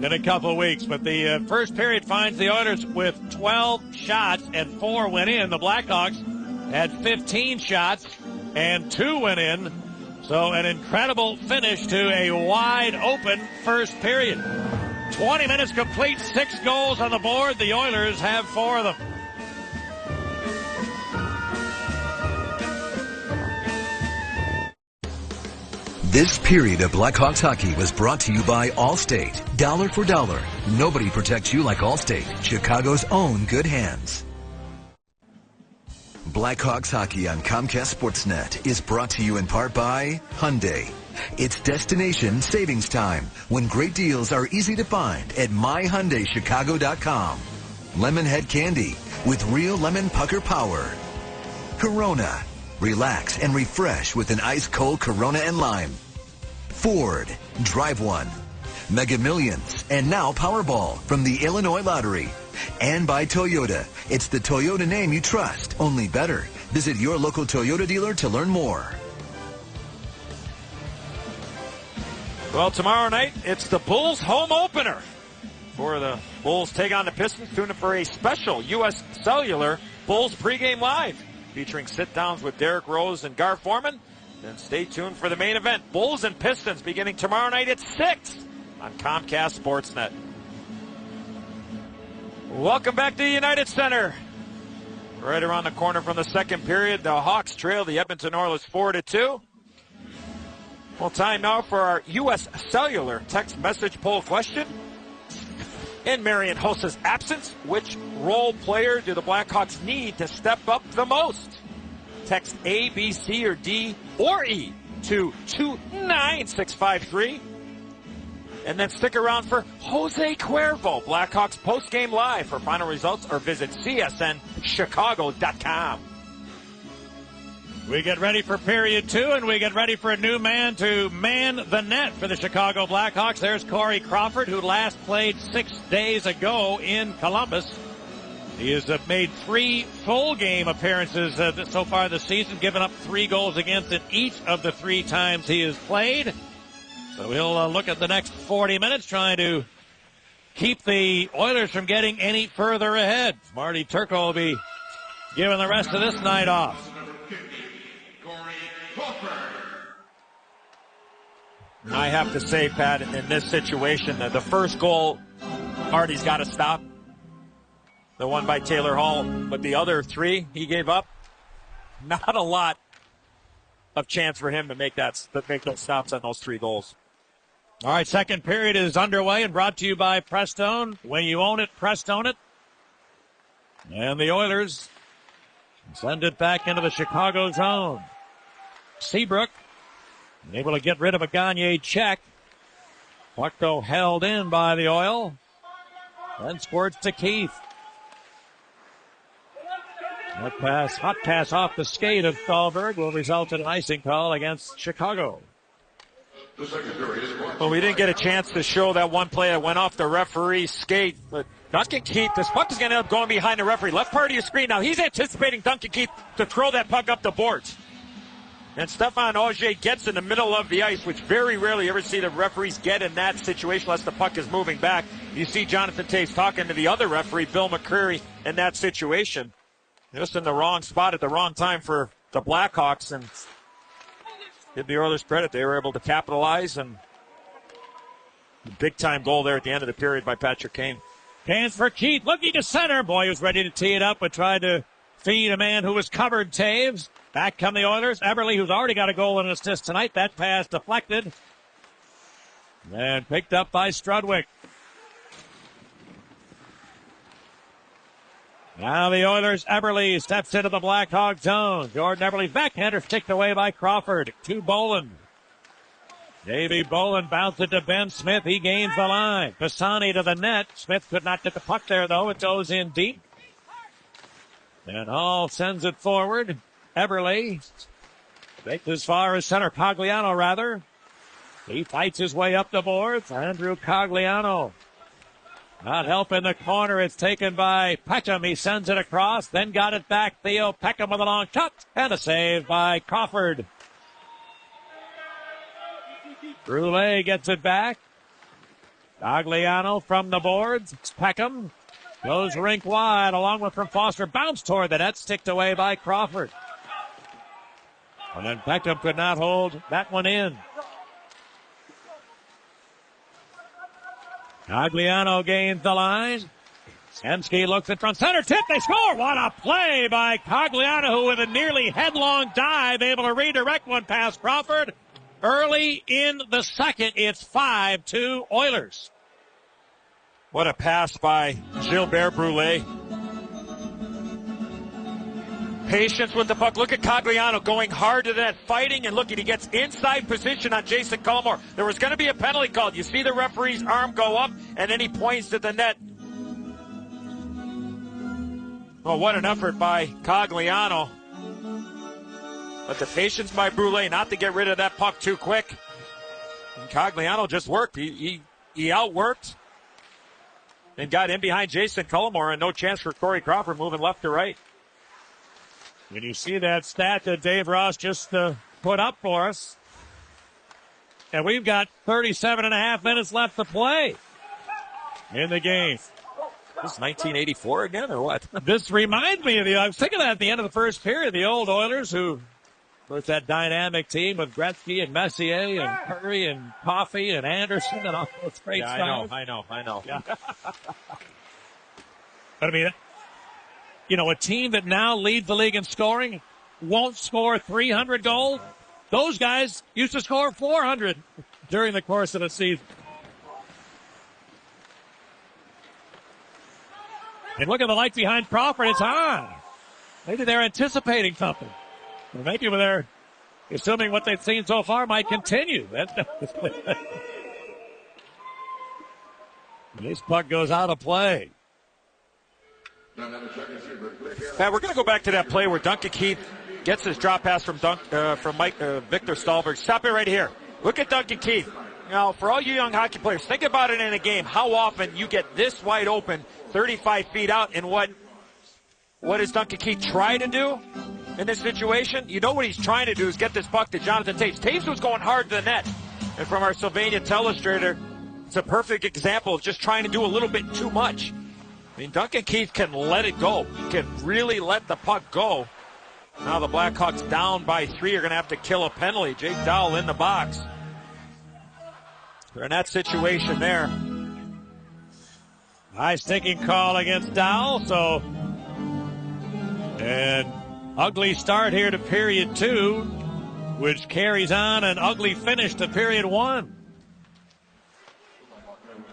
in a couple of weeks. But the first period finds the Oilers with 12 shots and 4 went in. The Blackhawks had 15 shots and 2 went in. So an incredible finish to a wide open first period. 20 minutes complete, 6 goals on the board. The Oilers have 4 of them. This period of Blackhawks hockey was brought to you by Allstate. Dollar for dollar. Nobody protects you like Allstate. Chicago's own good hands. Blackhawks hockey on Comcast Sportsnet is brought to you in part by Hyundai. It's destination savings time when great deals are easy to find at myhyundaichicago.com. Lemonhead candy with real lemon pucker power. Corona. Relax and refresh with an ice-cold Corona and lime. Ford. Drive one. Mega Millions and now Powerball from the Illinois Lottery. And by Toyota. It's the Toyota name you trust, only better. Visit your local Toyota dealer to learn more. Well, tomorrow night, it's the Bulls home opener. For the Bulls take on the Pistons, tune in for a special U.S. Cellular Bulls pregame live, featuring sit-downs with Derrick Rose and Gar Forman. Then stay tuned for the main event, Bulls and Pistons, beginning tomorrow night at 6 on Comcast Sportsnet. Welcome back to the United Center. Right around the corner from the second period, the Hawks trail the Edmonton Oilers 4-2. Well, time now for our U.S. Cellular text message poll question. In Marian Hossa's absence, which role player do the Blackhawks need to step up the most? Text A, B, C, or D, or E to 29653. And then stick around for Jose Cuervo, Blackhawks postgame live. For final results, or visit csnchicago.com. We get ready for period 2, and we get ready for a new man to man the net for the Chicago Blackhawks. There's Corey Crawford, who last played 6 days ago in Columbus. He has made 3 full game appearances so far this season, given up 3 goals against in each of the 3 times he has played. So he'll look at the next 40 minutes, trying to keep the Oilers from getting any further ahead. Marty Turco will be giving the rest of this night off. I have to say, Pat, in this situation, the first goal, Marty's got to stop. The one by Taylor Hall, but the other 3 he gave up, not a lot of chance for him to make those stops on those 3 goals. All right, second period is underway and brought to you by Prestone. When you own it, Prestone it. And the Oilers send it back into the Chicago zone. Seabrook able to get rid of a Gagne check. Puck though held in by the Oil. Then squirts to Keith. That pass, hot pass off the skate of Thalberg will result in an icing call against Chicago. Well, we didn't get a chance to show that one play that went off the referee's skate, but Duncan Keith, this puck is going to end up going behind the referee. Left part of your screen now. He's anticipating Duncan Keith to throw that puck up the boards. And Stefan Auger gets in the middle of the ice, which very rarely ever see the referees get in that situation unless the puck is moving back. You see Jonathan Toews talking to the other referee, Bill McCreary, in that situation. Just in the wrong spot at the wrong time for the Blackhawks, and give the Oilers credit. They were able to capitalize, and big-time goal there at the end of the period by Patrick Kane. Hands for Keith, looking to center. Boy, he was ready to tee it up, but tried to feed a man who was covered, Toews. Back come the Oilers. Eberle, who's already got a goal and an assist tonight. That pass deflected. And picked up by Strudwick. Now the Oilers, Eberle steps into the Blackhawk zone. Jordan Eberle's backhander ticked away by Crawford. To Boland. Davey Boland bounced it to Ben Smith. He gains the line. Pisani to the net. Smith could not get the puck there, though. It goes in deep. And Hall sends it forward. Eberle takes as far as center. Cogliano, rather. He fights his way up the boards. Andrew Cogliano. Not help in the corner. It's taken by Peckham. He sends it across. Then got it back. Theo Peckham with a long shot. And a save by Crawford. Brule gets it back. Gagliano from the boards. Peckham goes rink wide along with from Foster. Bounce toward the net, sticked away by Crawford. And then Peckham could not hold that one in. Gagliano gains the line. Hemsky looks at front center. Tip, they score. What a play by Gagliano, who with a nearly headlong dive able to redirect one past Crawford. Early in the second, it's 5-2 Oilers. What a pass by Gilbert Brulé. Patience with the puck. Look at Gagliano going hard to that, fighting, and look at he gets inside position on Jason Cullimore. There was going to be a penalty called. You see the referee's arm go up, and then he points to the net. Well, what an effort by Gagliano. But the patience by Brulé not to get rid of that puck too quick. And Gagliano just worked. He outworked and got in behind Jason Cullimore, and no chance for Corey Crawford moving left to right. When you see that stat that Dave Ross just put up for us, and we've got 37 and a half minutes left to play in the game. This is 1984 again, or what? This reminds me of I was thinking that at the end of the first period, the old Oilers who was that dynamic team with Gretzky and Messier and Curry and Coffey and Anderson and all those great stars. I know. Yeah. But I mean, you know, a team that now leads the league in scoring won't score 300 goals. Those guys used to score 400 during the course of the season. And look at the light behind Crawford. It's on. Maybe they're anticipating something. Or maybe they're assuming what they've seen so far might continue. This puck goes out of play. Pat, we're going to go back to that play where Duncan Keith gets his drop pass from Victor Stahlberg. Stop it right here. Look at Duncan Keith. Now, for all you young hockey players, think about it in a game. How often you get this wide open, 35 feet out, and what does Duncan Keith try to do in this situation? You know what he's trying to do is get this puck to Jonathan Toews. Toews was going hard to the net. And from our Sylvania Telestrator, it's a perfect example of just trying to do a little bit too much. I mean, Duncan Keith can let it go. He can really let the puck go. Now the Blackhawks down by 3 are going to have to kill a penalty. Jake Dowell in the box. They're in that situation there. High sticking call against Dowell, so an ugly start here to period 2, which carries on an ugly finish to period 1.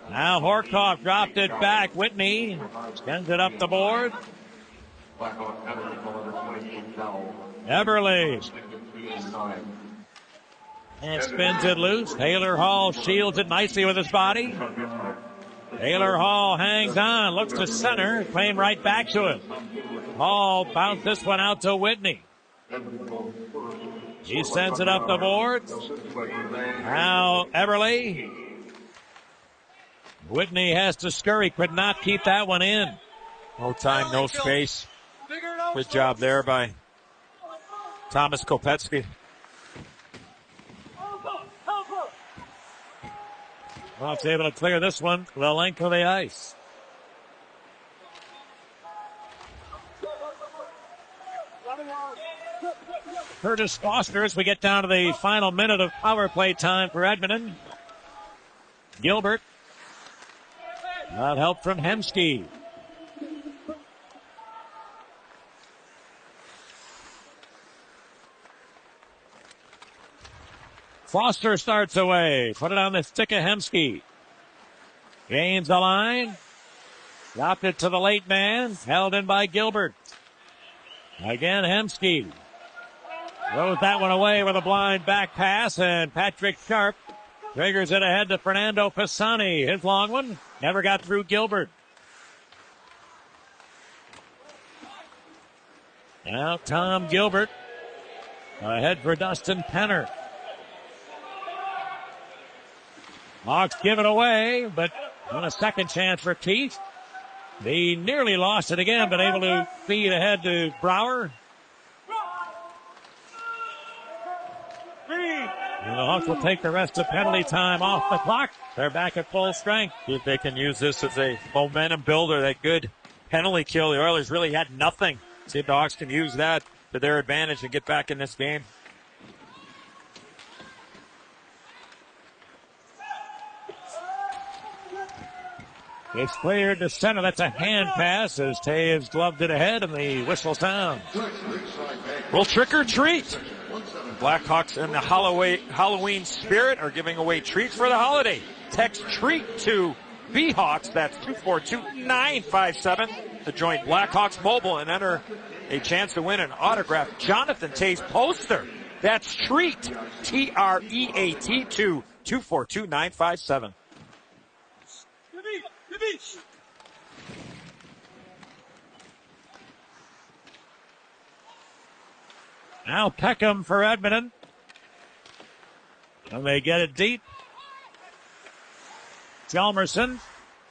Now Horkoff dropped it back. Whitney sends it up the board. Eberle. And spins it loose. Taylor Hall shields it nicely with his body. Taylor Hall hangs on, looks to center, came right back to it. Hall bounced this one out to Whitney. He sends it up the boards. Now Eberle. Whitney has to scurry, could not keep that one in. No time, no space. Good job there by Thomas Kopetsky. Hawks able to clear this one the length of the ice. Curtis Foster as we get down to the final minute of power play time for Edmonton. Gilbert. Not help from Hemsky. Foster starts away. Put it on the stick of Hemsky. Gains the line. Dropped it to the late man. Held in by Gilbert. Again, Hemsky. Throws that one away with a blind back pass, and Patrick Sharp triggers it ahead to Fernando Pisani. His long one never got through Gilbert. Now Tom Gilbert ahead for Dustin Penner. Hawks give it away, but on a second chance for Keith. They nearly lost it again, but able to feed ahead to Brouwer. And the Hawks will take the rest of penalty time off the clock. They're back at full strength. See if they can use this as a momentum builder. That good penalty kill. The Oilers really had nothing. See if the Hawks can use that to their advantage and get back in this game. It's cleared to center. That's a hand pass as Taves gloved it ahead and the whistle sounds. Well, trick or treat. Blackhawks in the Halloween spirit are giving away treats for the holiday. Text treat to BHawks. That's 242-957 to join Blackhawks Mobile and enter a chance to win an autographed Jonathan Taves poster. That's treat, T-R-E-A-T, to 242-957. Now Peckham for Edmonton. And they get it deep. Hjalmarsson.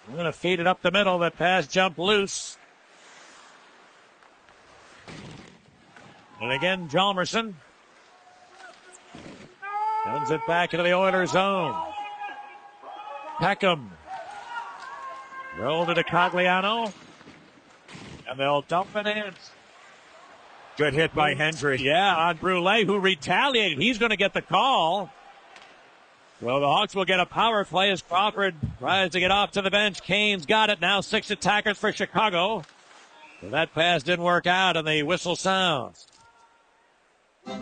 We're going to feed it up the middle. That pass jumped loose. And again, Hjalmarsson. Sends it back into the Oilers zone. Peckham. Rolled it to Cogliano. And they'll dump it in. Good hit by Hendry. Yeah, on Brule, who retaliated. He's going to get the call. Well, the Hawks will get a power play as Crawford tries to get off to the bench. Kane's got it. Now 6 attackers for Chicago. So that pass didn't work out, and the whistle sounds. All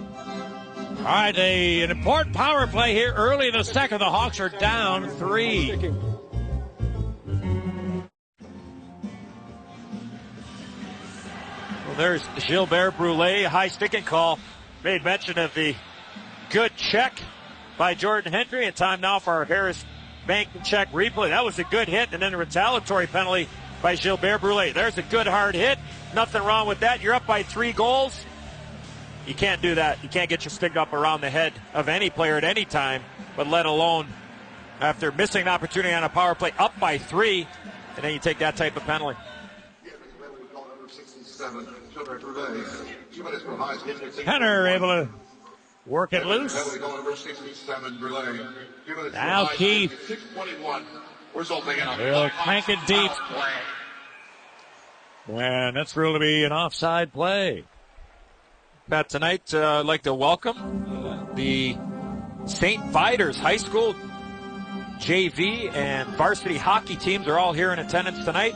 right, an important power play here early in the second. The Hawks are down 3. There's Gilbert Brule, high sticking call. Made mention of the good check by Jordan Hendry. And time now for our Harris Bank check replay. That was a good hit, and then a retaliatory penalty by Gilbert Brule. There's a good hard hit. Nothing wrong with that. You're up by 3 goals. You can't do that. You can't get your stick up around the head of any player at any time, but let alone after missing an opportunity on a power play up by 3, and then you take that type of penalty. Henner able to work it loose. Now Keith. They'll crank it deep. And that's ruled to be an offside play. Pat, tonight I'd like to welcome the St. Vitus High School JV and varsity hockey teams are all here in attendance tonight.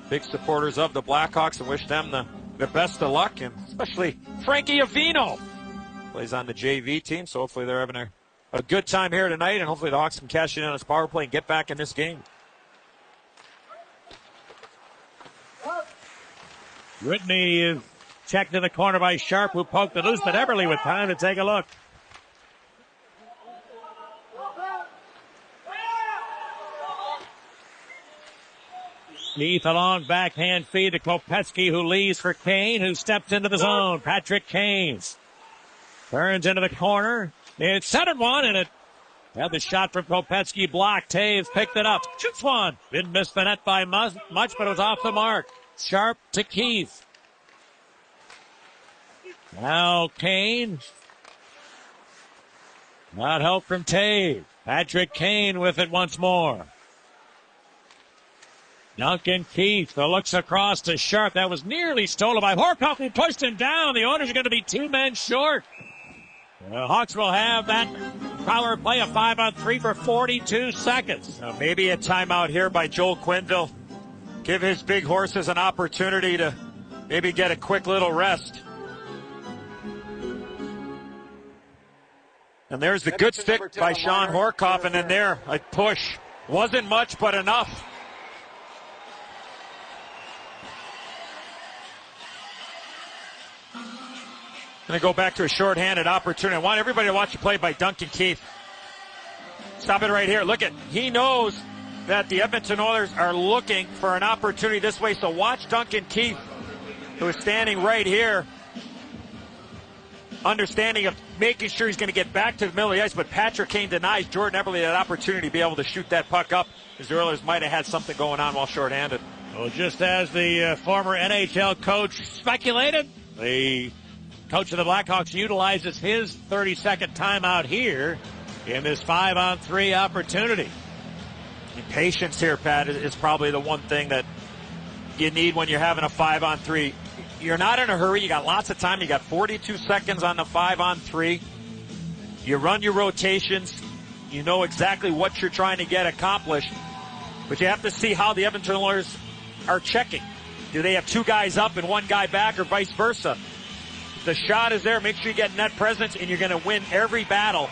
Big supporters of the Blackhawks, and wish them the best of luck, and especially Frankie Avino plays on the JV team, so hopefully they're having a good time here tonight, and hopefully the Hawks can cash in on his power play and get back in this game. Whitney is checked in the corner by Sharp, who poked it loose, but Eberle with time to take a look. Keith, a long backhand feed to Kopetsky, who leaves for Kane, who steps into the zone. Patrick Kane turns into the corner. It's centered one, and it had the shot from Kopetsky blocked. Taves picked it up. Shoots one. Didn't miss the net by much, but it was off the mark. Sharp to Keith. Now Kane. Not help from Taves. Patrick Kane with it once more. Duncan Keith looks across to Sharp. That was nearly stolen by Horkoff, who pushed him down. The Oilers are going to be 2 men short. The Hawks will have that power play, a 5-on-3 for 42 seconds. Maybe a timeout here by Joel Quenneville. Give his big horses an opportunity to maybe get a quick little rest. And there's the good stick by Sean Horkoff, and then there, a push. Wasn't much, but enough. Going to go back to a shorthanded opportunity. I want everybody to watch the play by Duncan Keith. Stop it right here. Look at, he knows that the Edmonton Oilers are looking for an opportunity this way. So watch Duncan Keith, who is standing right here, understanding of making sure he's going to get back to the middle of the ice. But Patrick Kane denies Jordan Eberle that opportunity to be able to shoot that puck up, because the Oilers might have had something going on while shorthanded. Well, just as the former NHL coach speculated, the coach of the Blackhawks utilizes his 30-second timeout here in this 5-on-3 opportunity. And patience here, Pat, is probably the one thing that you need when you're having a 5-on-3. You're not in a hurry. You got lots of time. You got 42 seconds on the 5-on-3. You run your rotations. You know exactly what you're trying to get accomplished. But you have to see how the Edmonton Oilers are checking. Do they have two guys up and one guy back, or vice versa? The shot is there. Make sure you get net presence, and you're going to win every battle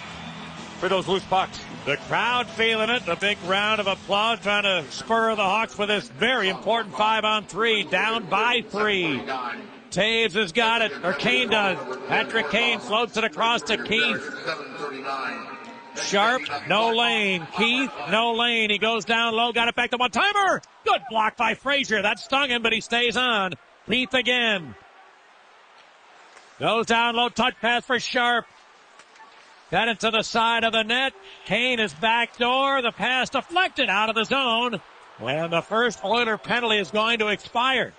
for those loose pucks. The crowd feeling it. A big round of applause trying to spur the Hawks for this very important 5-on-3. Down by 3. Taves has got it, or Kane does. Patrick Kane floats it across to Keith. Sharp, no lane. Keith, no lane. He goes down low, got it back to one-timer. Good block by Frazier. That stung him, but he stays on. Keith again. Goes down low, touch pass for Sharp. Got it to the side of the net. Kane is backdoor. The pass deflected out of the zone. And the first Oiler penalty is going to expire.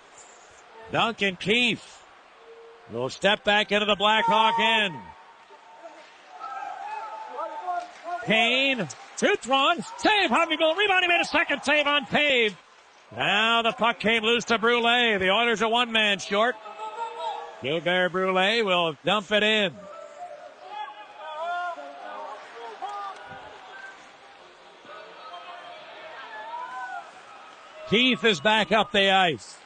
Duncan Keith will step back into the Blackhawk end. Kane shoots one. Save. Hoveyville. Rebound. He made a second save on Pave. Now the puck came loose to Brule. The Oilers are one man short. Gilbert Brule will dump it in. Keith is back up the ice.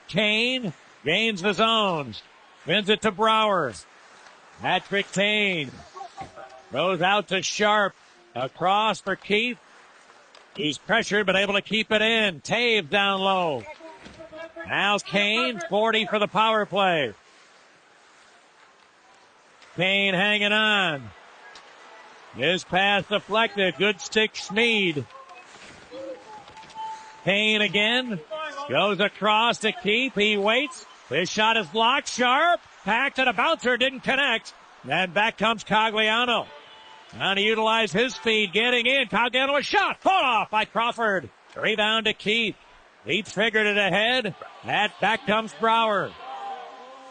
Kane gains the zones. Wins it to Brouwer. Patrick Kane goes out to Sharp. Across for Keith. He's pressured but able to keep it in. Taves down low. Now Kane, 40 for the power play. Kane hanging on. His pass deflected. Good stick, Schmid. Kane again. Goes across to Keith. He waits. His shot is blocked. Sharp. Packed and a bouncer. Didn't connect. And back comes Cogliano. Trying to utilize his speed. Getting in. Cogliano a shot. Fought off by Crawford. Rebound to Keith. He triggered it ahead. And back comes Brouwer.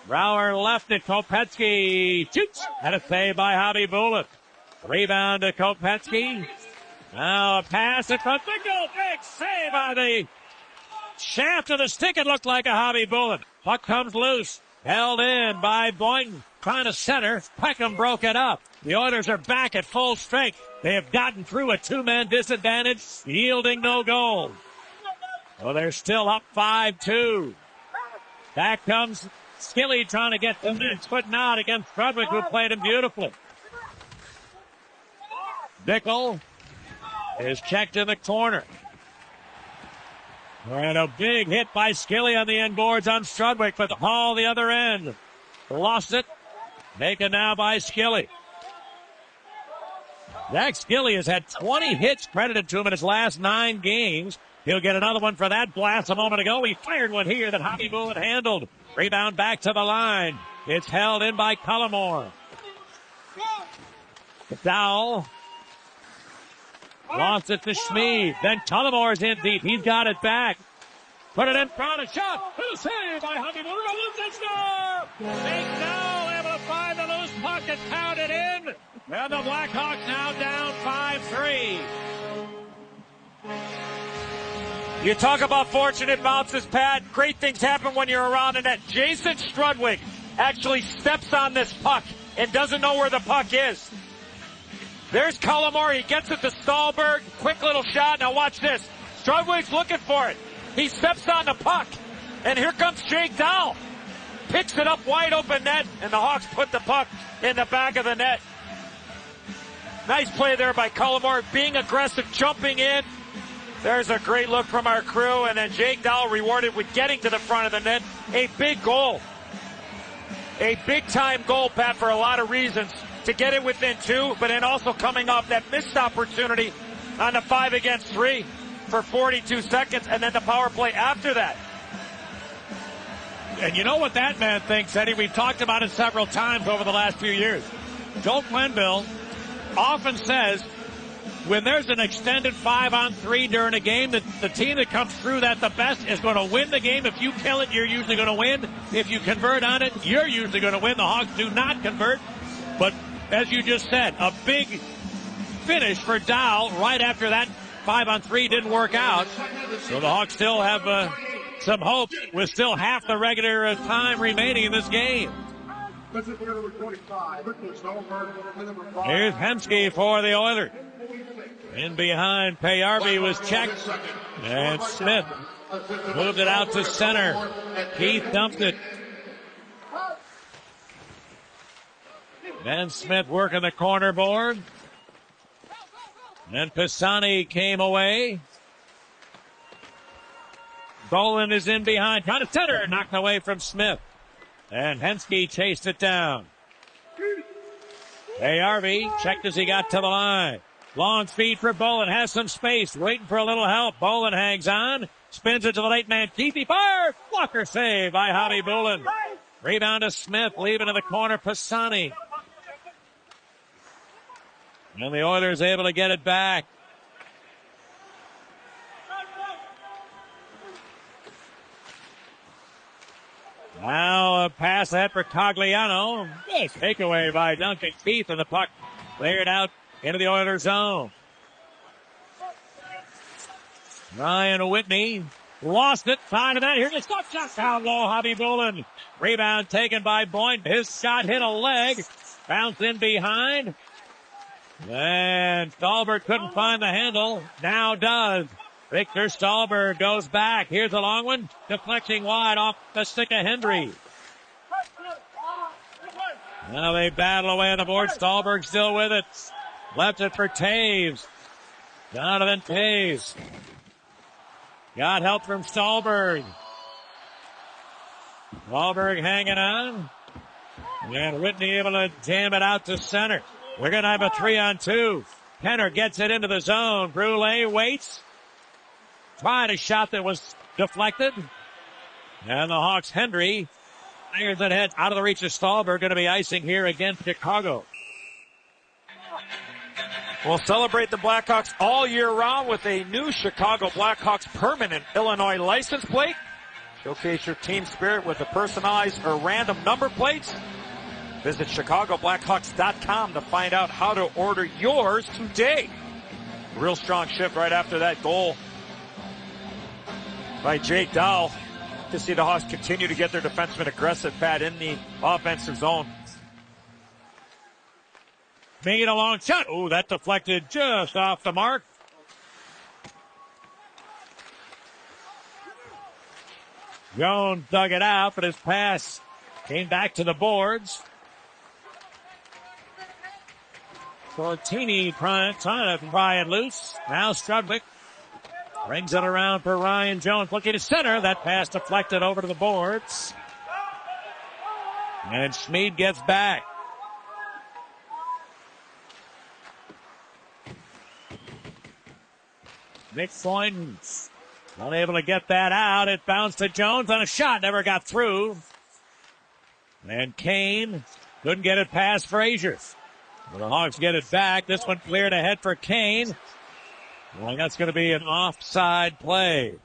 Brouwer left it. Kopetsky shoots. And a save by Hobby Bullet. Rebound to Kopetsky. Now a pass in front. Big save on the shaft of the stick. It looked like a Hobby Bullet. Puck comes loose. Held in by Boynton. Trying to center. Peckham broke it up. The Oilers are back at full strength. They have gotten through a two-man disadvantage, yielding no goal. Well, they're still up 5-2. Back comes Skilly trying to get the minutes putting out against Frederick, who played him beautifully. Dickel is checked in the corner. And a big hit by Skilly on the end boards on Strudwick, but the Hall the other end. Lost it. Taken now by Skilly. Zach Skilly has had 20 hits credited to him in his last 9 games. He'll get another one for that blast a moment ago. He fired one here that Hobby Bullet handled. Rebound back to the line. It's held in by Cullimore. Dowell lost it to Schmid. Then Tullimore's in deep. He's got it back. Put it in front. A shot. Who's saved by Hobby Bullet. Lose score. Jake Dowell able to find the loose puck and pound it in. And the Blackhawks now down 5-3. You talk about fortunate bounces, Pat. Great things happen when you're around the net. Jason Strudwick actually steps on this puck and doesn't know where the puck is. There's Cullimore. He gets it to Stahlberg. Quick little shot. Now watch this. Strudwick's looking for it. He steps on the puck. And here comes Jake Dowell. Picks it up wide open net. And the Hawks put the puck in the back of the net. Nice play there by Cullimore. Being aggressive, jumping in. There's a great look from our crew. And then Jake Dowell rewarded with getting to the front of the net. A big goal. A big-time goal, Pat, for a lot of reasons. To get it within 2, but then also coming off that missed opportunity on the 5-against-3 for 42 seconds, and then the power play after that. And you know what that man thinks, Eddie? We've talked about it several times over the last few years. Joe Quenneville often says when there's an extended 5-on-3 during a game, that the team that comes through that the best is going to win the game. If you kill it, you're usually going to win. If you convert on it, you're usually going to win. The Hawks do not convert, but as you just said, a big finish for Dow right after that 5-on-3 didn't work out. So the Hawks still have some hope with still half the regular time remaining in this game. Here's Hemsky for the Oilers. In behind, Payarby was checked. And Smith moved it out to center. Keith dumped it. Then Smith working the corner board. And Pisani came away. Dolan is in behind. Trying to center. Knocked away from Smith. And Hensky chased it down. Payarby checked as he got to the line. Long feed for Bolin. Has some space. Waiting for a little help. Bolin hangs on. Spins it to the late man. Keithy fires. Blocker save by Javi Bolin. Rebound to Smith. Leaving in the corner. Pisani. And the Oilers able to get it back. Now a pass ahead for Cogliano. Yes. Takeaway by Duncan Keith, and the puck cleared out into the Oilers zone. Ryan Whitney lost it. Fine to that. Here's a stop shot down low. Javi Bolin. Rebound taken by Boyd. His shot hit a leg. Bounced in behind. And Stahlberg couldn't find the handle. Now does. Victor Stahlberg goes back. Here's a long one. Deflecting wide off the stick of Hendry. Now they battle away on the board. Stahlberg still with it. Left it for Taves. Donovan Taves. Got help from Stahlberg. Stahlberg hanging on. And Whitney able to jam it out to center. We're going to have a 3-on-2. Kenner gets it into the zone. Brule waits. Tried a shot that was deflected. And the Hawks, Hendry, fires it head out of the reach of Stahlberg. Going to be icing here against Chicago. We'll celebrate the Blackhawks all year round with a new Chicago Blackhawks permanent Illinois license plate. Showcase your team spirit with the personalized or random number plates. Visit ChicagoBlackhawks.com to find out how to order yours today. Real strong shift right after that goal by Jake Dow. To see the Hawks continue to get their defensemen aggressive, Pat, in the offensive zone. Made a long shot. Oh, that deflected just off the mark. Jones dug it out, but his pass came back to the boards. Sortini trying to pry it loose. Now Strudwick brings it around for Ryan Jones. Looking to center. That pass deflected over to the boards. And Schmid gets back. Nick Thornton unable to get that out. It bounced to Jones on a shot. Never got through. And Kane couldn't get it past Frazier. Well, the Hawks get it back. This one cleared ahead for Kane. Well, that's going to be an offside play.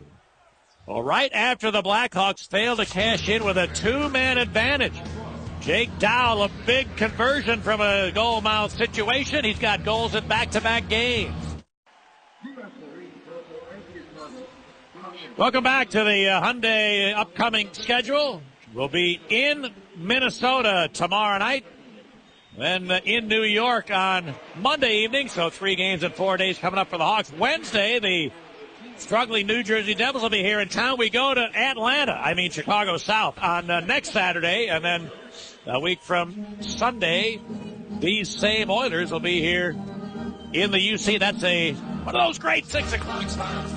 Well, right after the Blackhawks failed to cash in with a two-man advantage. Jake Dow, a big conversion from a goal mouth situation. He's got goals in back-to-back games. Welcome back to the Hyundai upcoming schedule. We'll be in Minnesota tomorrow night. Then in New York on Monday evening. So 3 games in 4 days coming up for the Hawks. Wednesday, the struggling New Jersey Devils will be here in town. We go to Chicago South on next Saturday. And then a week from Sunday, these same Oilers will be here in the UC. That's one of those great 6 o'clock starts.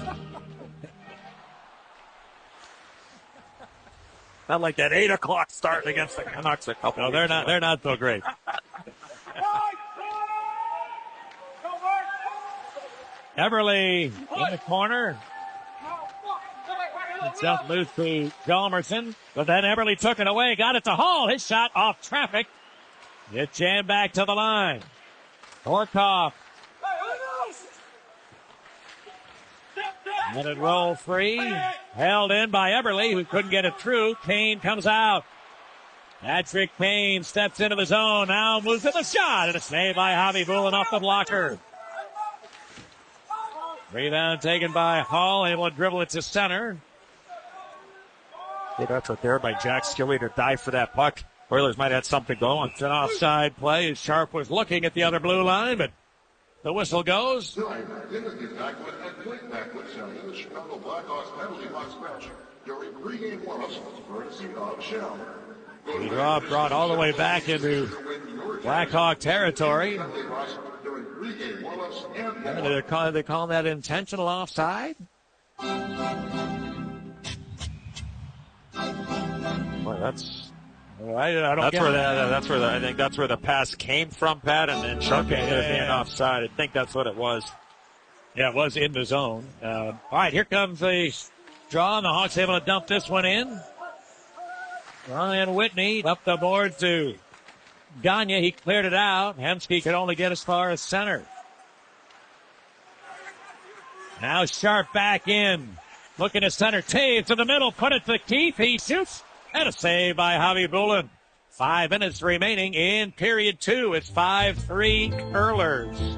Not like that 8 o'clock start against the Canucks a couple. No, they're not so great. Everly in the corner. It's up loose to Hjalmarsson, but then Everly took it away, got it to Hall. His shot off traffic. It jammed back to the line. Horkoff. Let it roll free. Held in by Everly, who couldn't get it through. Kane comes out. Patrick Kane steps into the zone. Now moves to the shot. And a save by Javi Bolin off the blocker. Rebound taken by Hall, able to dribble it to center. Good effort there by Jack Skilly to dive for that puck. Oilers might have had something going. It's an offside play. Sharp was looking at the other blue line, but the whistle goes. The Chicago Blackhawks penalty box match during pregame warm-ups, courtesy of Shell. The draw brought all the way back into Blackhawk territory. They're calling that intentional offside. Boy, that's I think that's where the pass came from, Pat, and then Sharp ended up being offside. I think that's what it was. Yeah, it was in the zone. All right, here comes the draw, and the Hawks able to dump this one in. Ryan Whitney up the board to Gagne. He cleared it out. Hemsky could only get as far as center. Now Sharp back in. Looking at center. Taves in the middle. Put it to Keith. He shoots. And a save by Javi Bulin. 5 minutes remaining in period 2. It's 5-3 Curlers.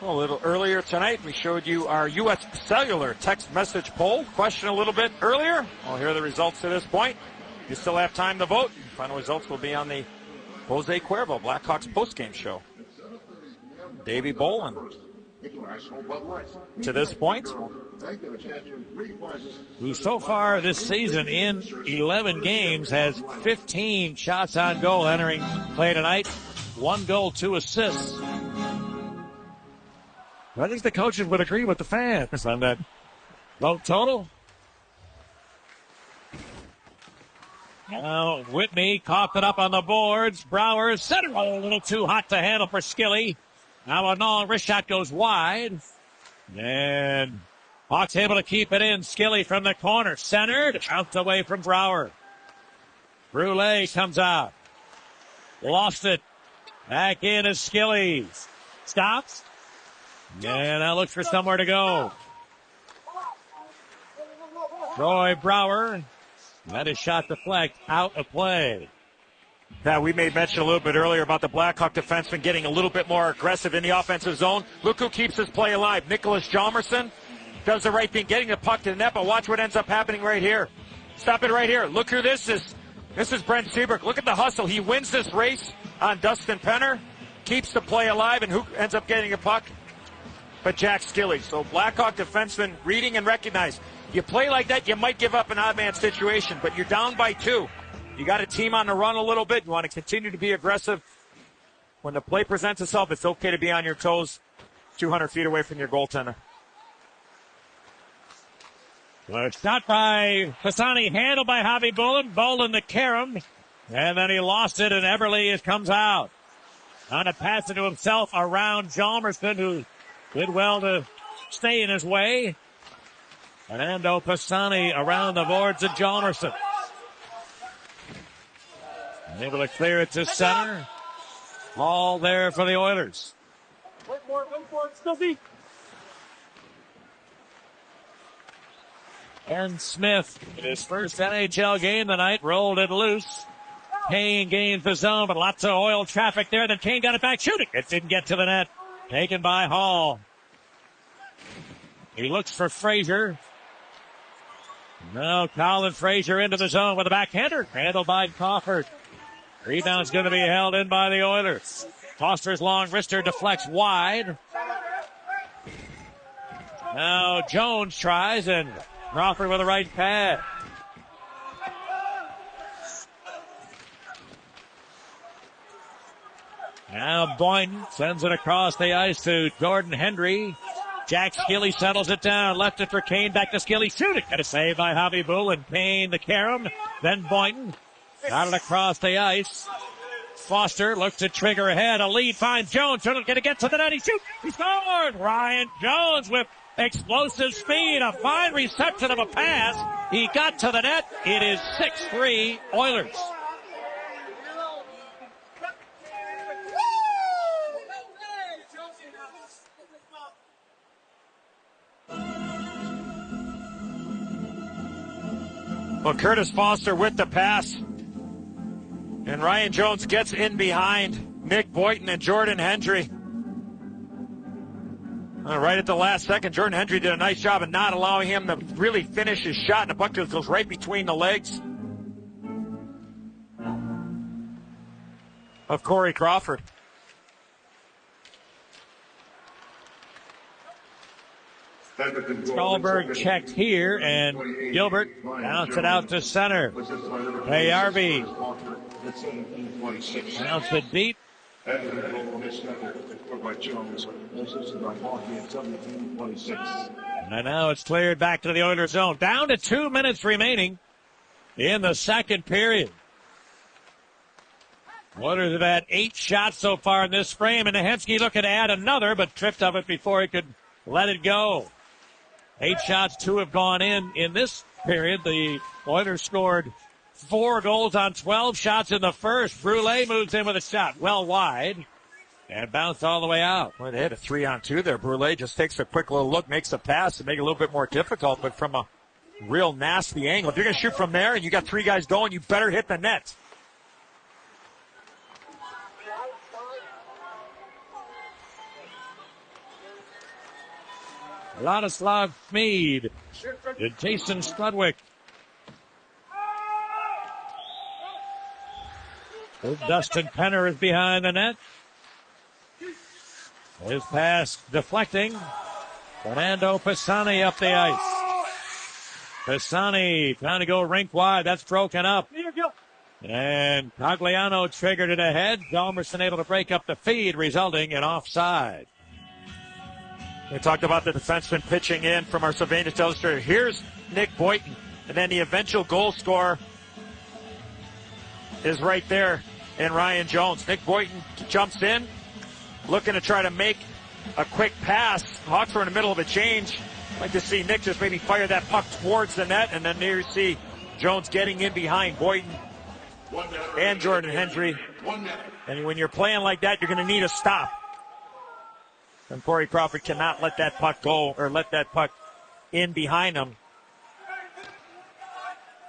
A little earlier tonight, we showed you our U.S. Cellular text message poll question a little bit earlier. We'll hear the results to this point. You still have time to vote. Final results will be on the Jose Cuervo Blackhawks postgame show. Davey Bolin. To this point, who so far this season in 11 games has 15 shots on goal entering play tonight. 1 goal, 2 assists. I think the coaches would agree with the fans on that low total. Now Whitney coughed it up on the boards. Brouwer center a little too hot to handle for Skilly. Now a long wrist shot goes wide. And Hawks able to keep it in. Skilly from the corner. Centered. Out away from Brouwer. Brule comes out. Lost it. Back in is Skilly. Stops. And now looks for somewhere to go. Troy Brouwer. Let his shot deflect. Out of play. Now, we made mention a little bit earlier about the Blackhawk defenseman getting a little bit more aggressive in the offensive zone. Look who keeps his play alive. Nicholas Hjalmarsson does the right thing, getting the puck to the net, but watch what ends up happening right here. Stop it right here. Look who this is. This is Brent Seabrook. Look at the hustle. He wins this race on Dustin Penner, keeps the play alive, and who ends up getting a puck? But Jack Skilly. So Blackhawk defenseman reading and recognize. You play like that, you might give up an odd man situation, but you're down by 2. You got a team on the run a little bit. You want to continue to be aggressive. When the play presents itself, it's okay to be on your toes 200 feet away from your goaltender. Well, shot by Pisani, handled by Javi Bulin. Bolin to Karam. And then he lost it, and Eberle comes out. On a pass into himself around Hjalmarsson, who did well to stay in his way. Fernando Pisani around the boards of Hjalmarsson. Able to clear it to center. All there for the Oilers. And Smith, in his first NHL game tonight, rolled it loose. Kane gains the zone, but lots of oil traffic there. Then Kane got it back, shooting. It didn't get to the net. Taken by Hall. He looks for Frazier. No, Colin Frazier into the zone with a backhander. Handled by Crawford. Rebound's going to be held in by the Oilers. Foster's long wrister deflects wide. Now Jones tries, and Crawford with a right pad. Now Boynton sends it across the ice to Gordon Hendry. Jack Skilly settles it down. Left it for Kane. Back to Skilly. Shooting. Got a save by Javi Bulin. Kane to Karam. Then Boynton. Got it across the ice. Foster looks to trigger ahead. A lead finds Jones. Going to get to the net. He shoots. He scored. Ryan Jones with explosive speed. A fine reception of a pass. He got to the net. It is 6-3 Oilers. Well, Curtis Foster with the pass. And Ryan Jones gets in behind Nick Boynton and Jordan Hendry. Right at the last second, Jordan Hendry did a nice job of not allowing him to really finish his shot, and the puck just goes right between the legs of Corey Crawford. Stolberg checked here, and Gilbert bounced it out to center. Bayarby bounced it deep. And now it's cleared back to the Oilers zone. Down to 2 minutes remaining in the second period. Oilers have had 8 shots so far in this frame, and Nahensky looking to add another, but tripped of it before he could let it go. 8 shots, 2 have gone in this period. The Oilers scored 4 goals on 12 shots in the first. Brule moves in with a shot well wide and bounced all the way out. Well, they had a 3-on-2 there. Brule just takes a quick little look, makes a pass to make it a little bit more difficult, but from a real nasty angle. If you're going to shoot from there and you got 3 guys going, you better hit the net. Ladislav Mead and Jason Strudwick. Dustin Penner is behind the net. His pass deflecting. Fernando Pisani up the ice. Pisani trying to go rink wide. That's broken up. And Cogliano triggered it ahead. Hjalmarsson able to break up the feed, resulting in offside. We talked about the defenseman pitching in from our Sylvania Illustrator. Here's Nick Boynton, and then the eventual goal scorer is right there in Ryan Jones. Nick Boynton jumps in, looking to try to make a quick pass. Hawks were in the middle of a change. I'd like to see Nick just maybe fire that puck towards the net, and then there you see Jones getting in behind Boynton and Jordan Hendry. And when you're playing like that, you're going to need a stop. And Corey Crawford cannot let that puck go, or let that puck in behind him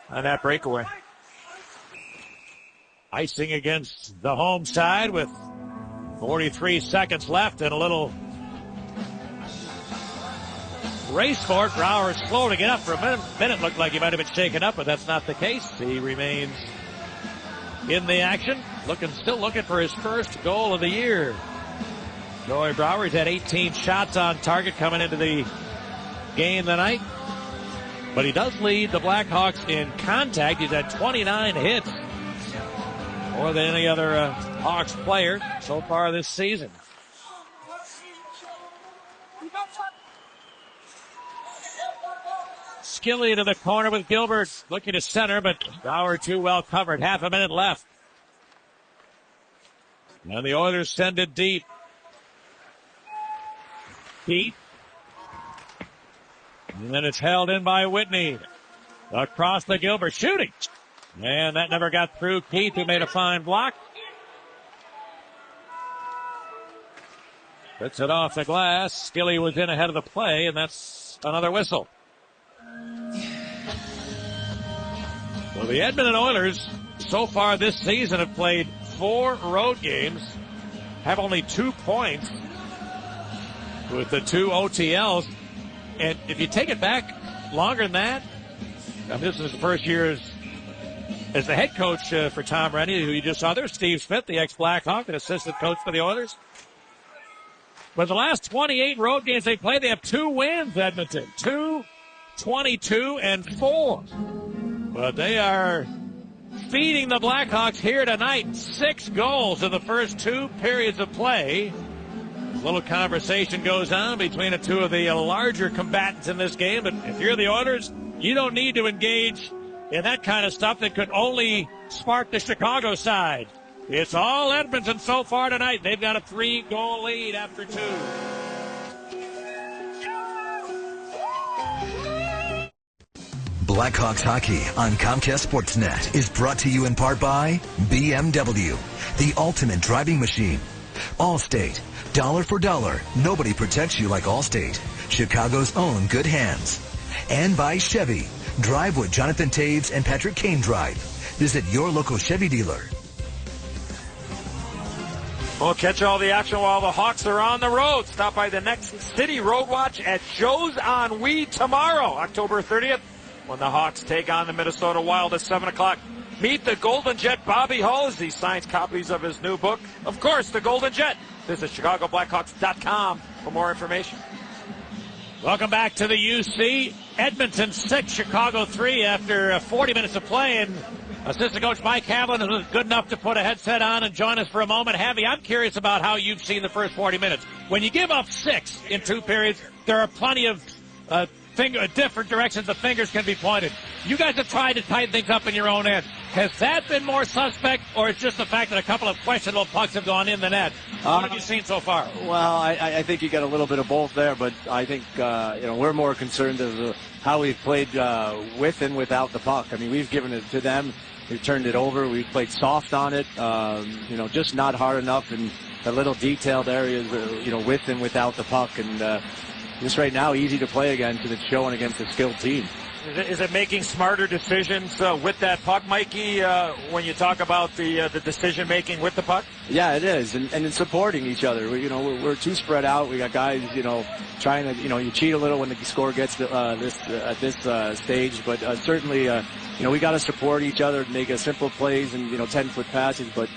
on that breakaway. Icing against the home side with 43 seconds left and a little race for it. Brower's slow to get up for a minute. Looked like he might have been shaken up, but that's not the case. He remains in the action, still looking for his first goal of the year. Joey Brower's had 18 shots on target coming into the game tonight. But he does lead the Blackhawks in contact. He's had 29 hits, more than any other Hawks player so far this season. Skilly to the corner with Gilbert looking to center, but Brower too well covered. Half a minute left. And the Oilers send it deep. Keith. And then it's held in by Whitney. Across the Gilbert, shooting. And that never got through Keith, who made a fine block. Puts it off the glass. Skilly was in ahead of the play, and that's another whistle. Well, the Edmonton Oilers, so far this season, have played 4 road games, have only 2 points with the 2 OTLs. And if you take it back longer than that, this is the first year as the head coach for Tom Rennie, who you just saw there, Steve Smith, the ex-Blackhawk, an assistant coach for the Oilers. But the last 28 road games they played, they have 2 wins, Edmonton. 2, 22, and 4. But they are feeding the Blackhawks here tonight. 6 goals in the first 2 periods of play. A little conversation goes on between the 2 of the larger combatants in this game. But if you're the Oilers, you don't need to engage in that kind of stuff that could only spark the Chicago side. It's all Edmonton so far tonight. They've got a 3-goal lead after 2. Blackhawks hockey on Comcast Sportsnet is brought to you in part by BMW, the ultimate driving machine. Allstate, dollar for dollar, nobody protects you like Allstate. Chicago's own good hands. And by Chevy, drive what Jonathan Taves and Patrick Kane drive. Visit your local Chevy dealer. We'll catch all the action while the Hawks are on the road. Stop by the Next City Road Watch at Joe's on Weed tomorrow, October 30th, when the Hawks take on the Minnesota Wild at 7 o'clock. Meet the Golden Jet Bobby Hull as he signs copies of his new book. Of course, the Golden Jet. Visit ChicagoBlackhawks.com for more information. Welcome back to the UC. Edmonton 6, Chicago 3 after 40 minutes of play. And assistant coach Mike Havlin was good enough to put a headset on and join us for a moment. Havy, I'm curious about how you've seen the first 40 minutes. When you give up 6 in 2 periods, there are plenty of different directions the fingers can be pointed. You guys have tried to tighten things up in your own end. Has that been more suspect, or is just the fact that a couple of questionable pucks have gone in the net? What have you seen so far? Well, I think you got a little bit of both there, but I think we're more concerned of how we've played with and without the puck. I mean, we've given it to them. We've turned it over. We've played soft on it. Just not hard enough in the little detailed areas, with and without the puck. And just right now, easy to play against, and it's showing against a skilled team. Is it making smarter decisions with that puck, Mikey, when you talk about the decision-making with the puck? Yeah, it is, and it's supporting each other. We're too spread out. We got guys, trying to, you cheat a little when the score gets at this stage, but certainly, we got to support each other, make simple plays and 10-foot passes, but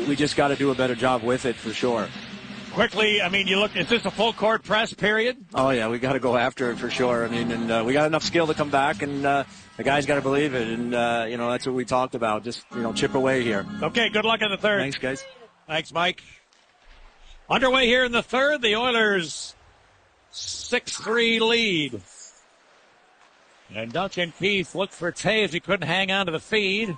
we just got to do a better job with it for sure. Quickly, is this a full court press period? Oh, yeah, we got to go after it for sure. And we got enough skill to come back, and the guys got to believe it. And, that's what we talked about. Just, chip away here. Okay, good luck in the third. Thanks, guys. Thanks, Mike. Underway here in the third, the Oilers' 6-3 lead. And Duncan Keith looked for Tay as he couldn't hang on to the feed.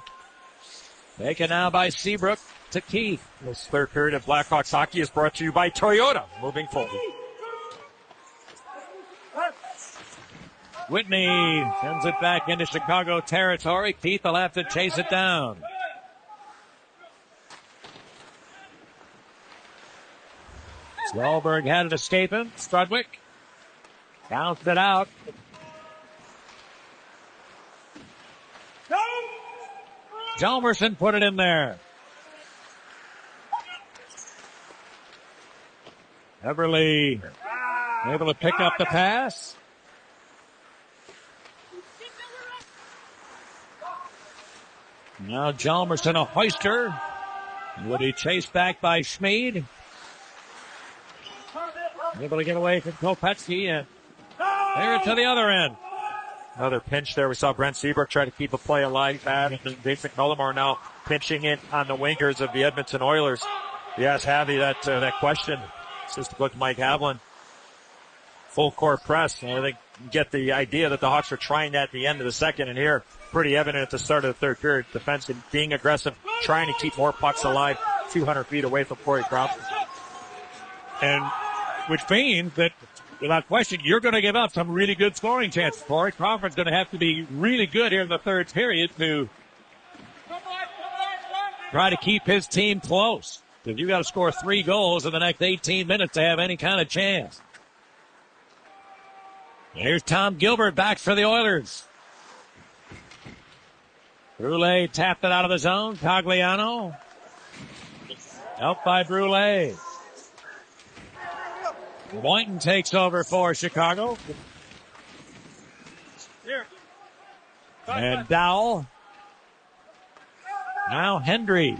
Taken now by Seabrook to Keith. This third period of Blackhawks hockey is brought to you by Toyota. Moving forward. Whitney sends it back into Chicago territory. Keith will have to chase it down. Wahlberg had it escaping. Strudwick counts it out. Hjalmarsson put it in there. Everly able to pick up the pass. Now Hjalmarsson, a hoister. Will be chased back by Schmid. Able to get away from Kopetsky and there to the other end. Another pinch there. We saw Brent Seabrook try to keep a play alive. And Jason Cullimore now pinching in on the wingers of the Edmonton Oilers. Yes, Havy, that question. Assistant coach Mike Havlin. Full court press. I think you get the idea that the Hawks are trying that at the end of the second, and here, pretty evident at the start of the third period. Defense being aggressive, trying to keep more pucks alive, 200 feet away from Corey Crawford. And which means that, without question, you're going to give up some really good scoring chances. Corey Crawford's going to have to be really good here in the third period to try to keep his team close. Because you got to score 3 goals in the next 18 minutes to have any kind of chance. Here's Tom Gilbert back for the Oilers. Brule tapped it out of the zone. Tagliano. Helped by Brule. Boynton takes over for Chicago. And Dowell. Now Hendry.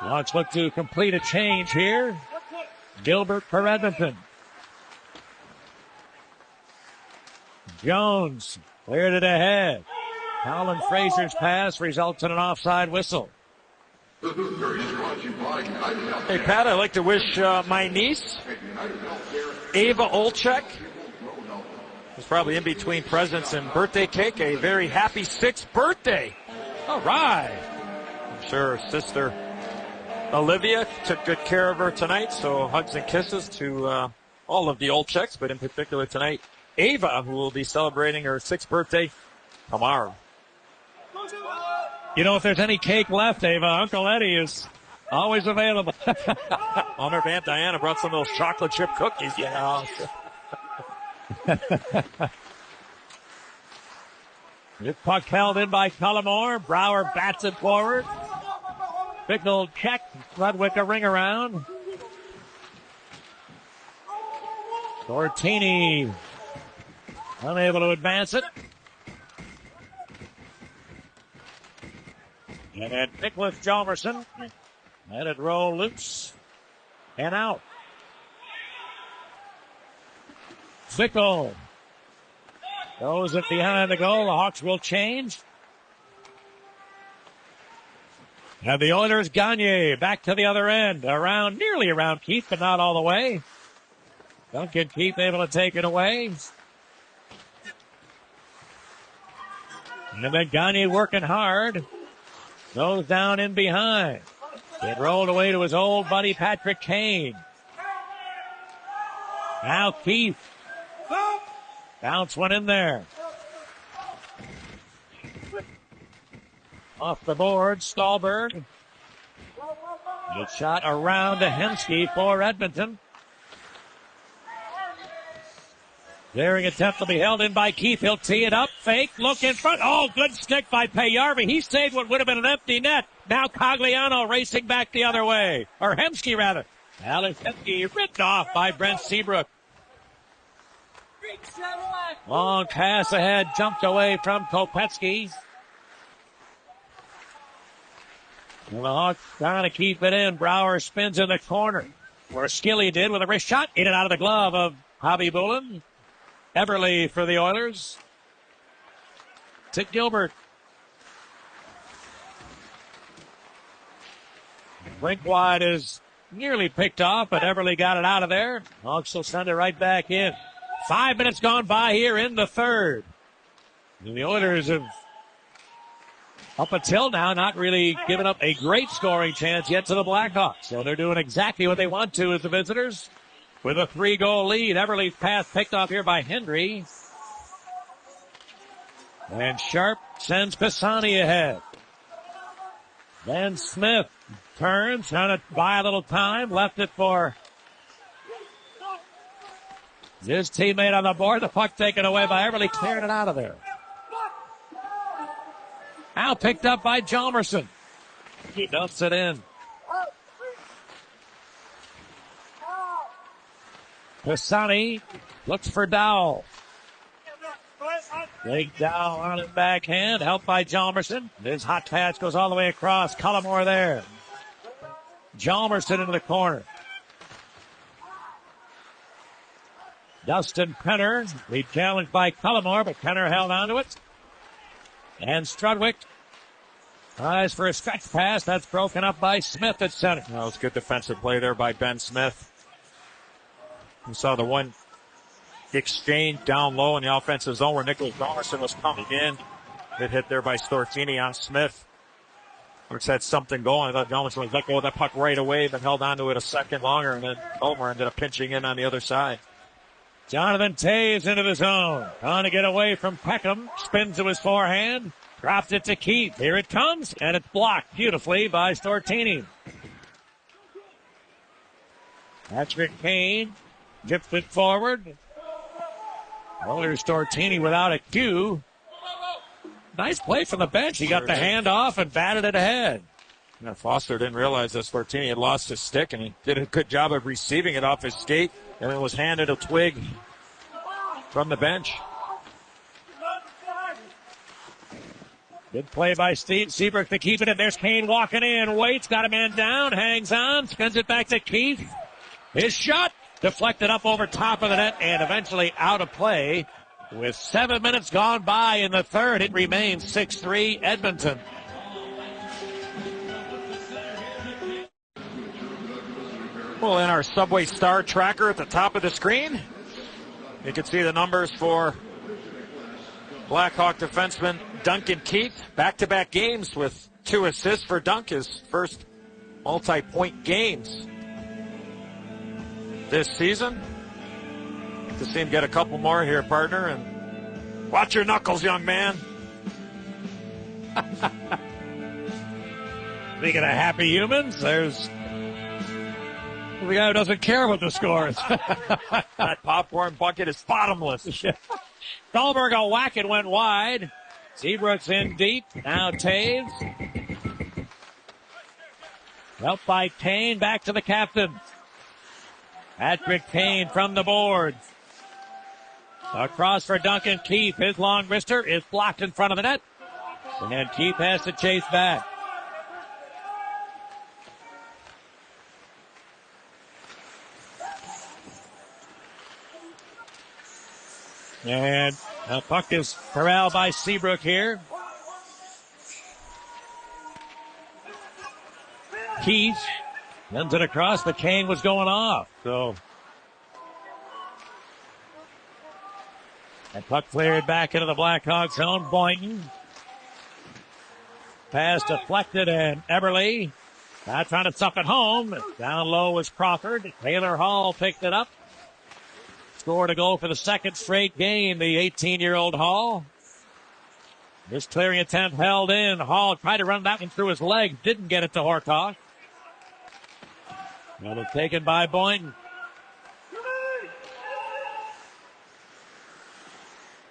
Let's look to complete a change here. Gilbert for Edmonton. Jones cleared it ahead. Colin Fraser's pass results in an offside whistle. The third is brought to you by Hey, Pat, I'd like to wish my niece, Ava Olchek, who's probably in between presents and birthday cake, a very happy 6th birthday. All right. I'm sure her sister Olivia took good care of her tonight, so hugs and kisses to all of the Olcheks, but in particular tonight, Ava, who will be celebrating her 6th birthday tomorrow. If there's any cake left, Ava, Uncle Eddie is always available. Honor Aunt Diana brought some of those chocolate chip cookies. Yeah. This puck held in by Cullimore. Brower bats it forward. Bickle check. Ludwig a ring around. Tortini unable to advance it. And then Nicholas Jalmerson let it roll loose and out. Bickle goes it behind the goal. The Hawks will change. And the Oilers, Gagne back to the other end. Nearly around Keith, but not all the way. Duncan Keith able to take it away. And then Gagne working hard. Goes down in behind. It rolled away to his old buddy Patrick Kane. Now Keith. Bounce one in there. Off the board, Stahlberg. Good shot around to Hemsky for Edmonton. Daring attempt to be held in by Keith. He'll tee it up. Fake. Look in front. Oh, good stick by Payarvi. He saved what would have been an empty net. Now Cogliano racing back the other way. Or Hemsky, rather. Alex Hemsky ripped off by Brent Seabrook. Long pass ahead. Jumped away from Kopetsky. And the Hawks trying to keep it in. Brower spins in the corner. Where Skilly did with a wrist shot. In and out of the glove of Hobby Bullen. Everly for the Oilers. To Gilbert. Brinkwide is nearly picked off, but Everly got it out of there. Hawks will send it right back in. 5 minutes gone by here in the third. And the Oilers have, up until now, not really given up a great scoring chance yet to the Blackhawks. So they're doing exactly what they want to as the visitors. With a 3-goal lead, Everly's pass picked off here by Hendry. And Sharp sends Pisani ahead. Then Smith turns, trying to buy a little time, left it for his teammate on the board. The puck taken away by Everly, clearing it out of there. Now picked up by Jalmerson. He dumps it in. Pisani looks for Dowell. Big Dowell on his backhand, helped by Jalmerson. His hot pass goes all the way across. Cullimore there. Jalmerson into the corner. Dustin Penner, be challenged by Cullimore, but Penner held onto it. And Strudwick tries for a stretch pass. That's broken up by Smith at center. That was good defensive play there by Ben Smith. We saw the one exchange down low in the offensive zone where Nicholas Jalmerson was coming in. It hit there by Stortini on Smith. Looks had something going. I thought Jalmerson was let go of that puck right away, but held onto it a second longer, and then Ulmer ended up pinching in on the other side. Jonathan Toews into the zone. Trying to get away from Peckham. Spins to his forehand. Drops it to Keith. Here it comes, and it's blocked beautifully by Stortini. Patrick Kane dips it forward. Oilers Stortini without a cue. Nice play from the bench. He got the hand off and batted it ahead. Now Foster didn't realize that Stortini had lost his stick, and he did a good job of receiving it off his skate, and it was handed a twig from the bench. Good play by Steve Seabrook to keep it in. There's Kane walking in. Waits, got a man down, hangs on, spins it back to Keith. His shot deflected up over top of the net and eventually out of play. With 7 minutes gone by in the third, it remains 6-3 Edmonton. Well, in our Subway Star tracker at the top of the screen, you can see the numbers for Blackhawk defenseman Duncan Keith. Back-to-back games with 2 assists for Dunk, his first multi-point games this season. To see him get a couple more here, partner, and watch your knuckles, young man. Speaking of happy humans, there's the guy who doesn't care what the score is. That popcorn bucket is bottomless. Dahlberg a whack, it went wide. Seabrook's in deep. Now Taves. Helped by Kane. Back to the captain. Patrick Kane from the boards. Across for Duncan Keith. His long wrister is blocked in front of the net. And Keith has to chase back. And the puck is corralled by Seabrook here. Keith sends it across, but Kane was going off. So that puck cleared back into the Blackhawks zone. Boynton. Pass deflected, and Eberle not trying to suck it home. Down low was Crawford. Taylor Hall picked it up. Scored a goal for the second straight game, the 18-year-old Hall. This clearing attempt held in. Hall tried to run that one through his legs. Didn't get it to Horcock. Another taken by Boynton.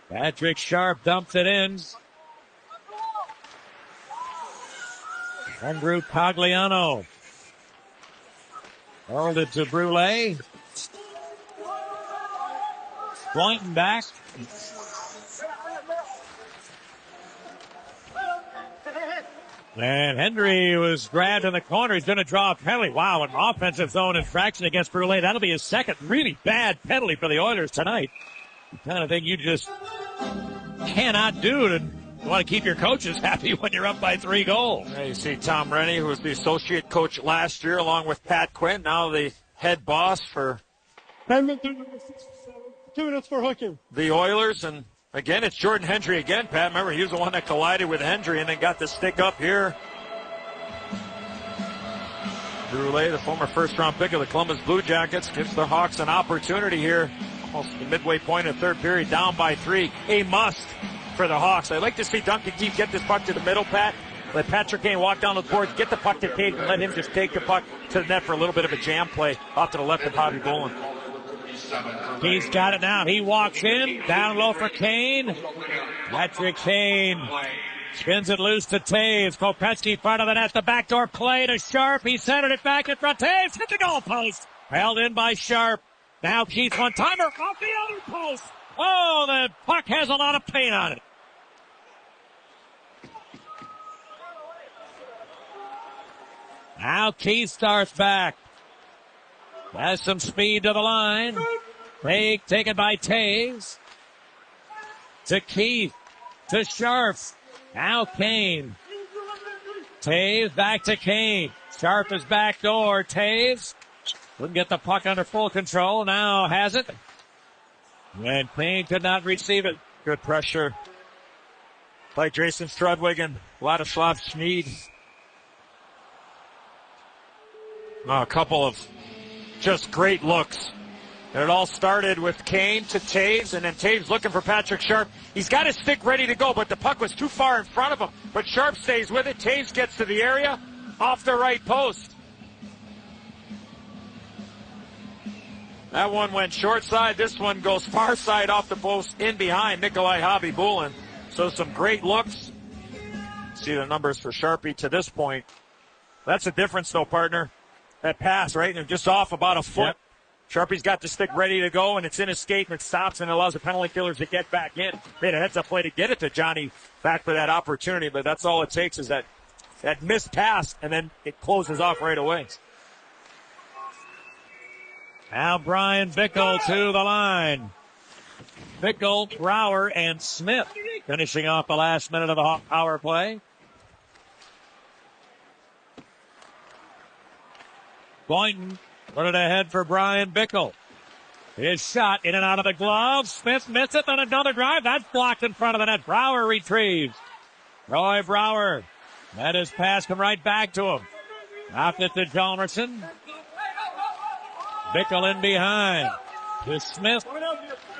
Patrick Sharp dumps it in. Andrew Cogliano. Hurled it to Brule. Boynton back. And Hendry was grabbed in the corner. He's going to draw a penalty. Wow, an offensive zone infraction against Brule. That'll be his second really bad penalty for the Oilers tonight. The kind of thing you just cannot do to want to keep your coaches happy when you're up by 3 goals. Yeah, you see Tom Rennie, who was the associate coach last year, along with Pat Quinn, now the head boss for 2 minutes for hooking. The Oilers. And again, it's Jordan Hendry again, Pat. Remember, he was the one that collided with Hendry and then got the stick up here. Brule, the former first-round pick of the Columbus Blue Jackets, gives the Hawks an opportunity here. Almost the midway point of the third period, down by 3. A must for the Hawks. I'd like to see Duncan Keith get this puck to the middle, Pat. Let Patrick Kane walk down the boards, get the puck to Kane, and let him just take the puck to the net for a little bit of a jam play off to the left of Bobby Bolin. He's got it now. He walks in. Down low for Kane. Patrick Kane spins it loose to Taves. Kopecky front of the net. The backdoor play to Sharp. He centered it back in front. Taves hit the goal post. Held in by Sharp. Now Keith one-timer off the other post. Oh, the puck has a lot of paint on it. Now Keith starts back. Has some speed to the line. Taken by Taves. To Keith. To Sharp. Now Kane. Taves back to Kane. Sharp is backdoor. Taves wouldn't get the puck under full control. Now has it. And Kane could not receive it. Good pressure by Jason Strudwigan. Vladislav Schmid. A couple of just great looks. And it all started with Kane to Taves, and then Taves looking for Patrick Sharp. He's got his stick ready to go, but the puck was too far in front of him. But Sharp stays with it. Taves gets to the area, off the right post. That one went short side. This one goes far side off the post in behind Nikolai Khabibulin. So some great looks. See the numbers for Sharpie to this point. That's the difference, though, partner. That pass, right? And just off about a foot. Yep. Sharpie's got the stick ready to go, and it's in his skate, and it stops and allows the penalty killers to get back in. Made a heads-up play to get it to Johnny back for that opportunity, but that's all it takes is that missed pass, and then it closes off right away. Now Brian Bickle to the line. Bickle, Brower, and Smith finishing off the last minute of the power play. Boynton put it ahead for Brian Bickle. His shot in and out of the glove. Smith missed it, then another drive. That's blocked in front of the net. Brower retrieves. Roy Brower. That is pass come right back to him. Off it to Hjalmarsson. Bickle in behind. To Smith.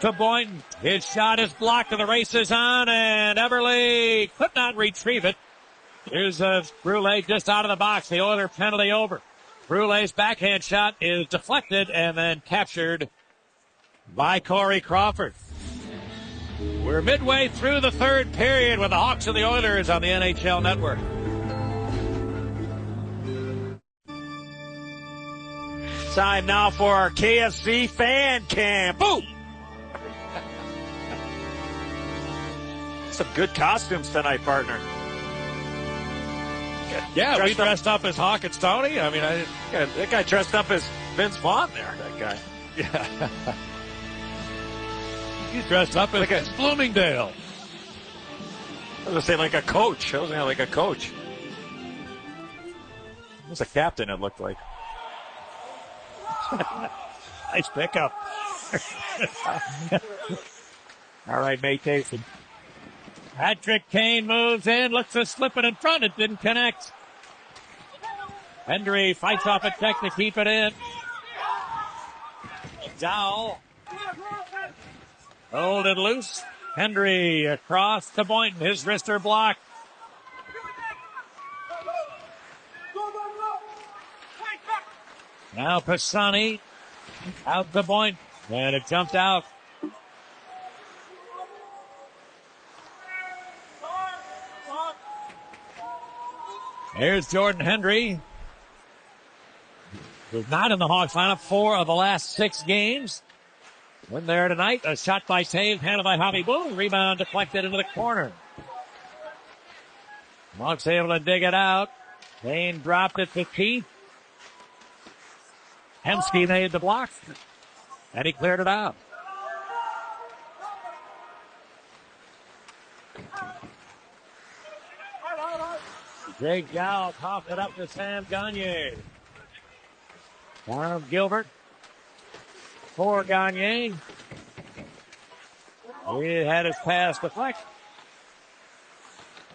To Boynton. His shot is blocked and the race is on, and Eberle could not retrieve it. Here's Brule just out of the box. The Oiler penalty over. Brule's backhand shot is deflected and then captured by Corey Crawford. We're midway through the third period with the Hawks and the Oilers on the NHL Network. Time now for our KFC fan cam. Boom! Some good costumes tonight, partner. Yeah, we dressed up as Hawk and Stoney. I mean, that guy dressed up as Vince Vaughn there, that guy. Yeah. He's dressed up as Bloomingdale. I was going to say like a coach. I was going to like a coach. It was a captain, it looked like. Nice pickup. All right, May Tayson. Patrick Kane moves in, looks to slip it in front. It didn't connect. Hendry fights off a check to keep it in. Dowell. Hold it loose. Hendry across to Boynton. His wrister blocked. Now Pisani out to Boynton. And it jumped out. Here's Jordan Hendry. Who's not in the Hawks lineup 4 of the last 6 games. Win there tonight. A shot by Taves, handled by Javi Boone. Rebound deflected into the corner. Hawks able to dig it out. Kane dropped it to Keith. Hemsky made the block. And he cleared it out. Jake Gow coughed it up to Sam Gagner. Down Gilbert. For Gagner. He had his pass deflected.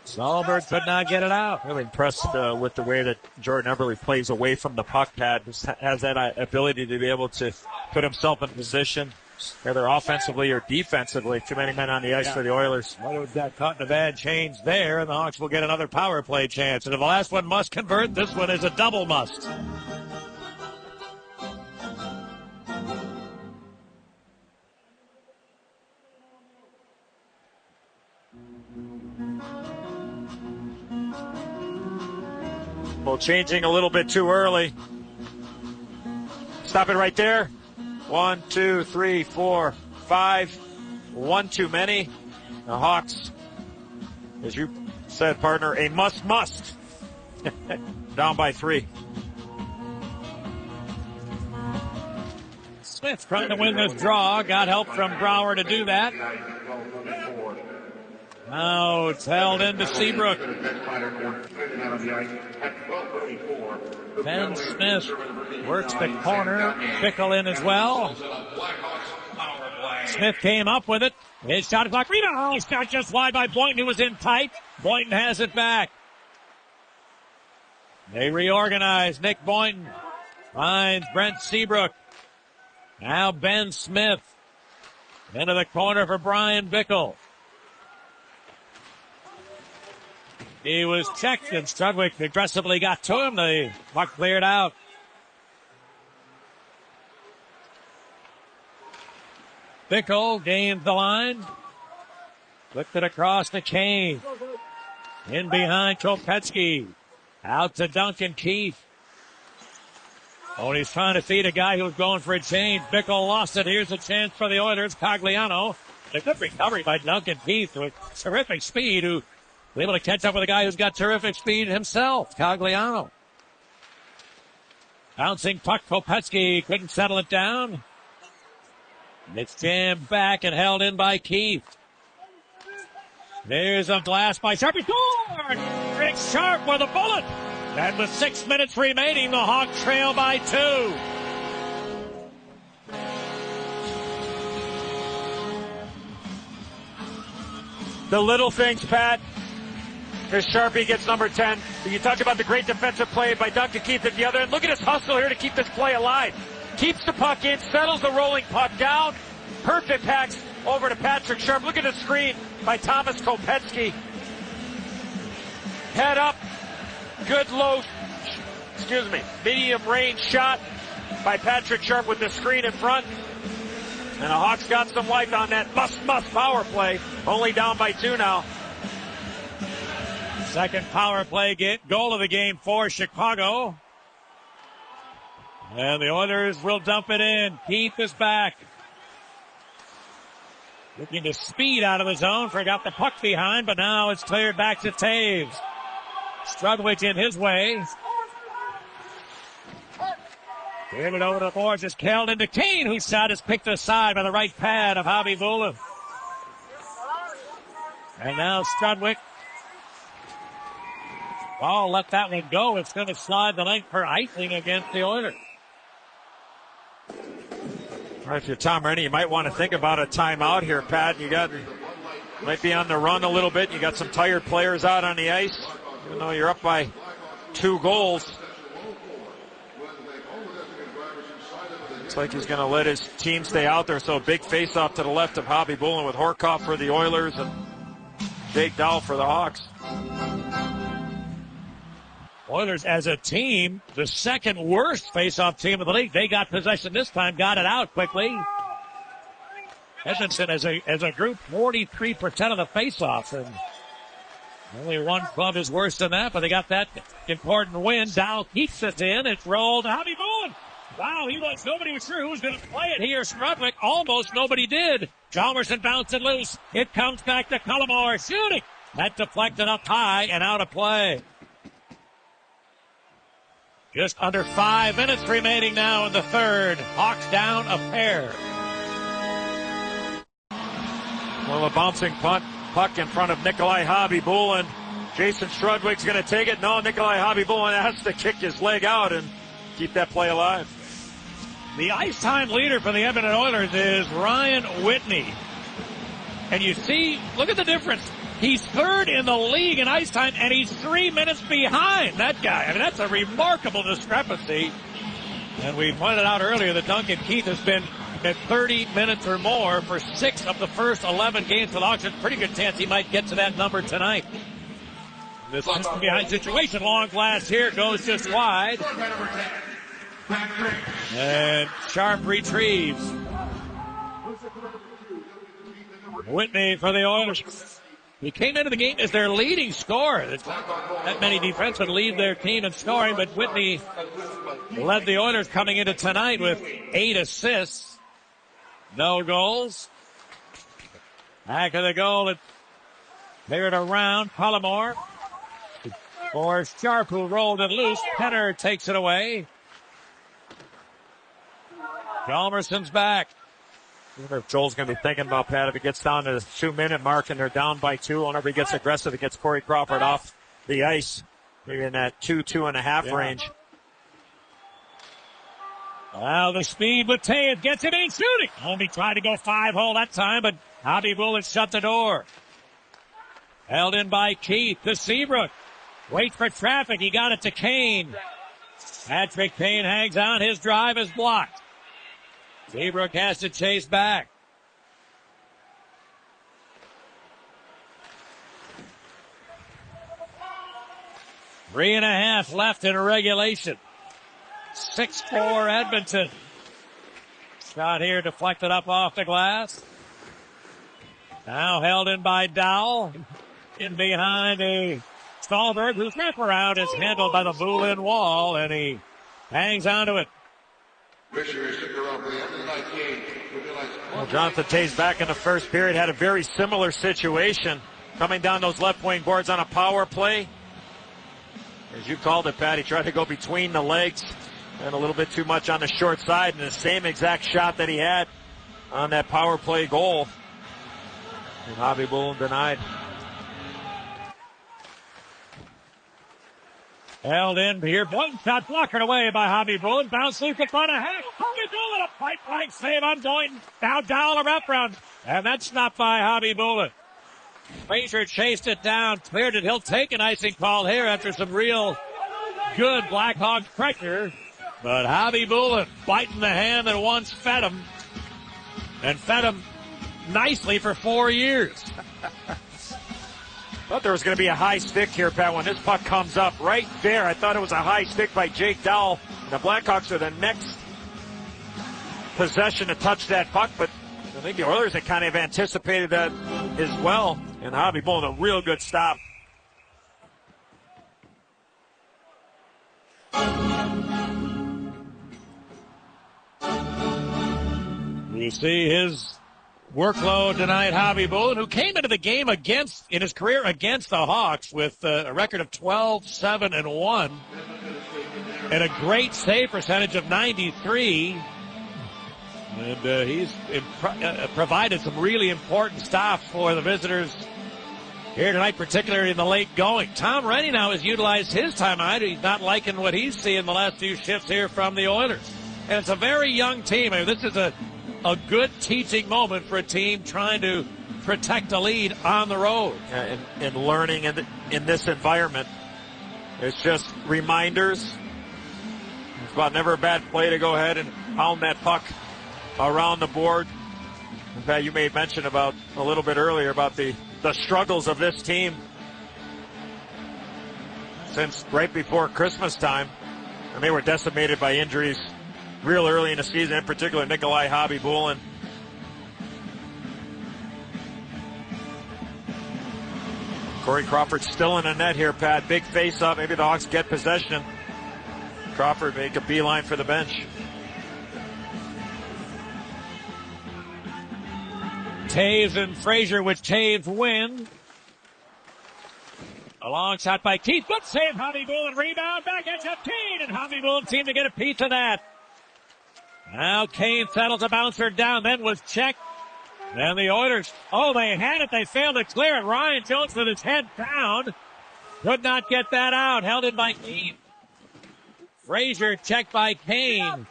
Sahlberg could not get it out. Really impressed with the way that Jordan Eberle plays away from the puck pad. Just has that ability to be able to put himself in position, whether offensively or defensively. Too many men on the ice for the Oilers. Oilers got caught in a bad change there, and the Hawks will get another power play chance. And if the last one must convert, this one is a double must. Well, changing a little bit too early. Stop it right there. 1, 2, 3, 4, 5. One too many. The Hawks, as you said, partner, a must. Down by 3. Smith trying to win this draw. Got help from Brouwer to do that. Now it's held into Seabrook. Ben Smith works the corner. Bickle in as well. Smith came up with it. His shot is blocked. Rebound. He's got just wide by Boynton, who was in tight. Boynton has it back. They reorganize. Nick Boynton finds Brent Seabrook. Now Ben Smith into the corner for Brian Bickle. He was checked, and Strudwick aggressively got to him. The puck cleared out. Bickle gained the line. Flipped it across to Kane. In behind Kopetsky. Out to Duncan Keith. Oh, he's trying to feed a guy who was going for a change. Bickle lost it. Here's a chance for the Oilers. Cogliano. A good recovery by Duncan Keith with terrific speed, who was able to catch up with a guy who's got terrific speed himself, Cogliano. Bouncing puck, Kopetsky couldn't settle it down. It's jammed back and held in by Keith. There's a glass by Sharp. He scored! Rick Sharp with a bullet. And with 6 minutes remaining, the Hawks trail by 2. The little things, Pat. As Sharpie gets number 10. You talk about the great defensive play by Duncan Keith at the other end. Look at his hustle here to keep this play alive. Keeps the puck in, settles the rolling puck down. Perfect pass over to Patrick Sharp. Look at the screen by Thomas Kopetsky. Head up. Good medium range shot by Patrick Sharp with the screen in front. And the Hawks got some life on that must power play. Only down by 2 now. Second power play goal of the game for Chicago. And the Oilers will dump it in. Keith is back. Looking to speed out of the zone. Forgot the puck behind, but now it's cleared back to Taves. Strudwick in his way. Give it over to the boards. It's Keldon into Kane, whose shot is picked aside by the right pad of Javi Bulin. And now Strudwick. Ball let that one go. It's going to slide the length for icing against the Oilers. All right, if you're Tom Rennie, you might want to think about a timeout here, Pat. Might be on the run a little bit. You got some tired players out on the ice. Even though you're up by 2 goals. Looks like he's going to let his team stay out there. So a big face-off to the left of Javi Bulin with Horkoff for the Oilers and Jake Dahl for the Hawks. Oilers as a team, the second worst face-off team of the league. They got possession this time, got it out quickly. Edmonton as a group, 43% of the face-offs, and only one club is worse than that, but they got that important win. Dow keeps it in. It's rolled. Javi Bulin. Wow, nobody was sure who was going to play it. He or Strudwick. Almost nobody did. Chalmerson bounced it loose. It comes back to Cullimore shooting. That deflected up high and out of play. Just under 5 minutes remaining now in the third. Hawks down a pair. Well, a bouncing puck in front of Nikolai Javi Bulin. Jason Strudwick's going to take it. No, Nikolai Javi Bulin has to kick his leg out and keep that play alive. The ice time leader for the Edmonton Oilers is Ryan Whitney. And you see, look at the difference. He's third in the league in ice time, and he's 3 minutes behind that guy. I mean, that's a remarkable discrepancy. And we pointed out earlier that Duncan Keith has been at 30 minutes or more for 6 of the first 11 games for the Hawks. There's a pretty good chance he might get to that number tonight. This behind situation, long blast here, goes just wide. And Sharp retrieves. Whitney for the Oilers. He came into the game as their leading scorer. That many defensemen lead their team in scoring, but Whitney led the Oilers coming into tonight with 8 assists. No goals. Back of the goal. It cleared around. Cullimore for Sharp, who rolled it loose. Penner takes it away. Chalmerson's back. I wonder if Joel's going to be thinking about Pat if it gets down to the 2-minute mark and they're down by 2. Whenever he gets aggressive, it gets Corey Crawford off the ice. Maybe in that 2.5 range. Well, the speed with Taves gets it in shooting. Only tried to go 5-hole that time, but Javi Bulin shut the door. Held in by Keith to Seabrook. Waits for traffic. He got it to Kane. Patrick Kane hangs on. His drive is blocked. Seabrook has to chase back. Three and a half left in regulation. 6-4 Edmonton. Shot here deflected up off the glass. Now held in by Dowell. In behind a Stallberg, whose wraparound is handled by the Bulin wall, and he hangs onto it. Well, Jonathan Taves back in the first period had a very similar situation. Coming down those left wing boards on a power play. As you called it, Pat, he tried to go between the legs and a little bit too much on the short side, and the same exact shot that he had on that power play goal. And Javi Bulin denied. Held in here. One shot blocked away by Javi Bulin. Bounce loose in front of Hank. Javi Bulin, a pipe blank save on Boynton. Now Dowell a wraparound. And that's stopped by Javi Bulin. Frazier chased it down, cleared it. He'll take an icing call here after some real good Blackhawks pressure. But Javi Bulin biting the hand that once fed him. And fed him nicely for 4 years. Thought there was going to be a high stick here, Pat, when this puck comes up right there. I thought it was a high stick by Jake Dowell. The Blackhawks are the next possession to touch that puck, but I think the Oilers had kind of anticipated that as well. And Hobby Bull, a real good stop. You see his workload tonight, Hobby Bullen, who came into the game in his career against the Hawks with a record of 12-7-1 and a great save percentage of 93. And he's provided some really important stops for the visitors here tonight, particularly in the late going. Tom Rennie now has utilized his timeout. He's not liking what he's seeing the last few shifts here from the Oilers. And it's a very young team. I mean, this is a good teaching moment for a team trying to protect a lead on the road. And learning in this environment. It's just reminders. It's about never a bad play to go ahead and pound that puck around the board. In fact, you made mention about a little bit earlier about the struggles of this team since right before Christmas time. And they were decimated by injuries real early in the season, in particular Nikolai Hobby Bullen. Corey Crawford still in the net here, Pat. Big face-up. Maybe the Hawks get possession. Crawford make a beeline for the bench. Taves and Frazier with Taves win. A long shot by Keith. Good save, Hobby Bullen. Rebound back at 15, and Hobby Bullen seemed to get a piece of that. Now Kane settles a bouncer down, then was checked. And the Oilers, they had it. They failed to clear it. Ryan Jones with his head down. Could not get that out. Held in by Keith. Frazier checked by Kane.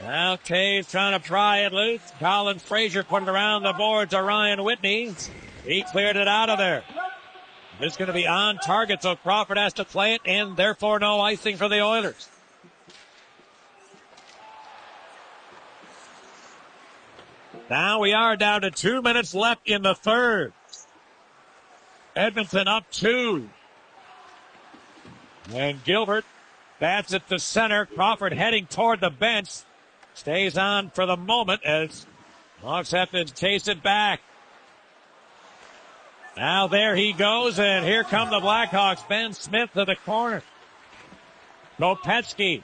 Now Taves trying to pry it loose. Colin Frazier put it around the boards to Ryan Whitney. He cleared it out of there. It's going to be on target, so Crawford has to play it, and therefore no icing for the Oilers. Now we are down to 2 minutes left in the third. Edmonton up 2. And Gilbert bats it to center. Crawford heading toward the bench. Stays on for the moment as Hawks have to chase it back. Now there he goes, and here come the Blackhawks. Ben Smith to the corner. Kopetsky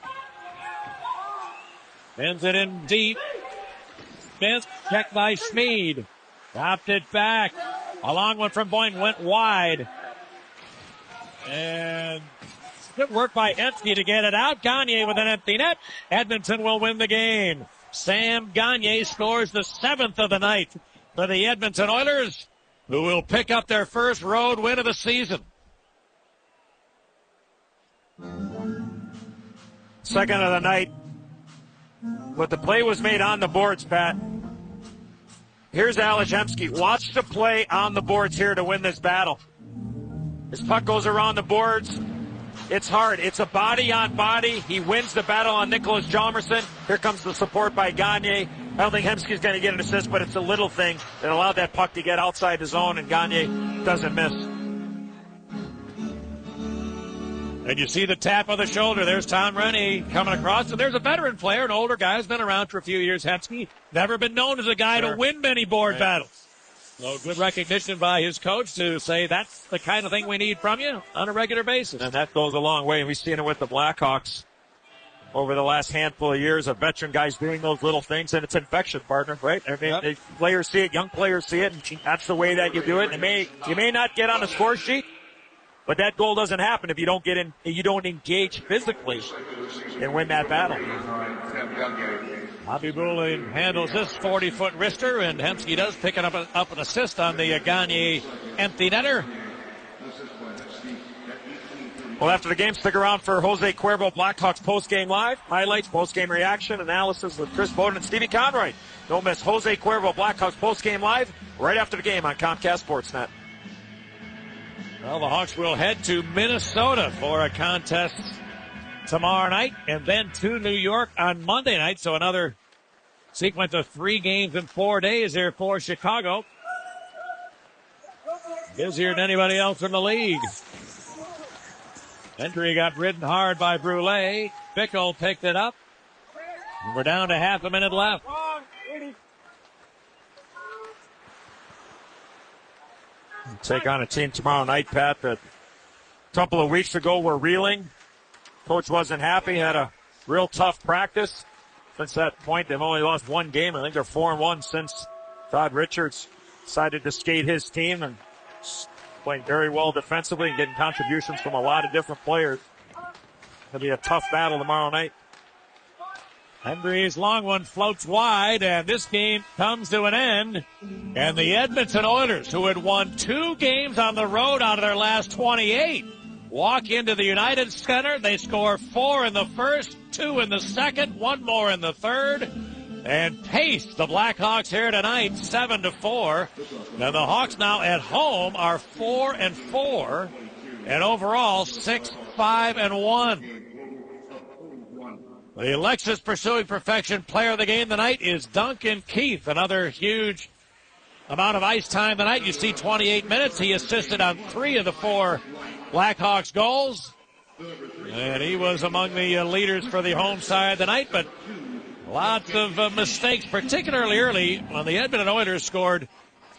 bends it in deep. Smith checked by Schmid. Dropped it back. A long one from Boyne went wide. And good work by Ensky to get it out. Gagne with an empty net. Edmonton will win the game. Sam Gagne scores the 7th of the night for the Edmonton Oilers, who will pick up their first road win of the season. Second of the night. But the play was made on the boards, Pat. Here's Alex Hemsky. Watch the play on the boards here to win this battle. His puck goes around the boards. It's hard. It's a body on body. He wins the battle on Nicholas Chalmerson. Here comes the support by Gagne. I don't think Hemsky's going to get an assist, but it's a little thing that allowed that puck to get outside the zone, and Gagne doesn't miss. And you see the tap on the shoulder. There's Tom Rennie coming across. And there's a veteran player, an older guy who's been around for a few years. Hemsky, never been known as a guy to win many board battles. So good recognition by his coach to say that's the kind of thing we need from you on a regular basis. And that goes a long way. We've seen it with the Blackhawks over the last handful of years of veteran guys doing those little things, and it's infection, partner, right? I mean, players see it, young players see it, and that's the way that you do it. You may not get on a score sheet, but that goal doesn't happen if you don't get in, you don't engage physically and win that battle. Hobby Bullen handles this 40-foot wrister, and Hemsky does pick up an assist on the Gagne empty netter. Well, after the game, stick around for Jose Cuervo Blackhawks post-game live. Highlights, post-game reaction, analysis with Chris Bowden and Stevie Conroy. Don't miss Jose Cuervo Blackhawks post-game live right after the game on Comcast Sportsnet. Well, the Hawks will head to Minnesota for a contest tomorrow night, and then to New York on Monday night. So another sequence of 3 games in 4 days here for Chicago. Busier than anybody else in the league. Entry got ridden hard by Brule. Bickle picked it up. We're down to half a minute left. Take on a team tomorrow night, Pat, that a couple of weeks ago were reeling. Coach wasn't happy, had a real tough practice. Since that point, they've only lost one game. I think they're 4-1 since Todd Richards decided to skate his team and playing very well defensively and getting contributions from a lot of different players. It'll be a tough battle tomorrow night. Hendry's long one floats wide, and this game comes to an end. And the Edmonton Oilers, who had won 2 games on the road out of their last 28, walk into the United Center. They score 4 in the first, 2 in the second, 1 more in the third, and pace the Blackhawks here tonight, 7-4. Now the Hawks now at home are 4-4, and overall 6-5-1. The Alexis Pursuing Perfection player of the game tonight is Duncan Keith. Another huge amount of ice time tonight. You see 28 minutes. He assisted on 3 of the 4 Blackhawks goals. And he was among the leaders for the home side tonight, but lots of mistakes, particularly early when the Edmonton Oilers scored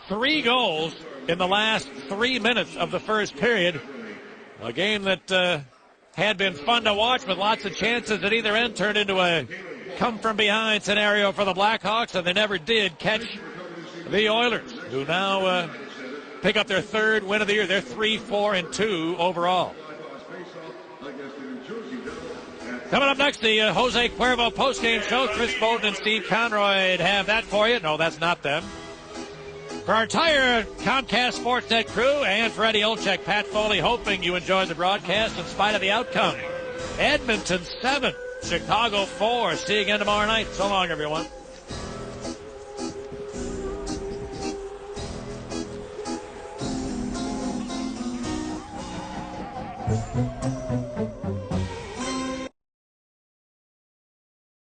3 goals in the last 3 minutes of the first period. A game that had been fun to watch with lots of chances at either end turned into a come-from-behind scenario for the Blackhawks, and they never did catch the Oilers, who now pick up their 3rd win of the year. They're 3-4-2 overall. Coming up next, the Jose Cuervo postgame show. Chris Bowden and Steve Conroy have that for you. No, that's not them. For our entire Comcast Sportsnet crew and for Eddie Olczyk, Pat Foley, hoping you enjoyed the broadcast in spite of the outcome. Edmonton 7, Chicago 4. See you again tomorrow night. So long, everyone.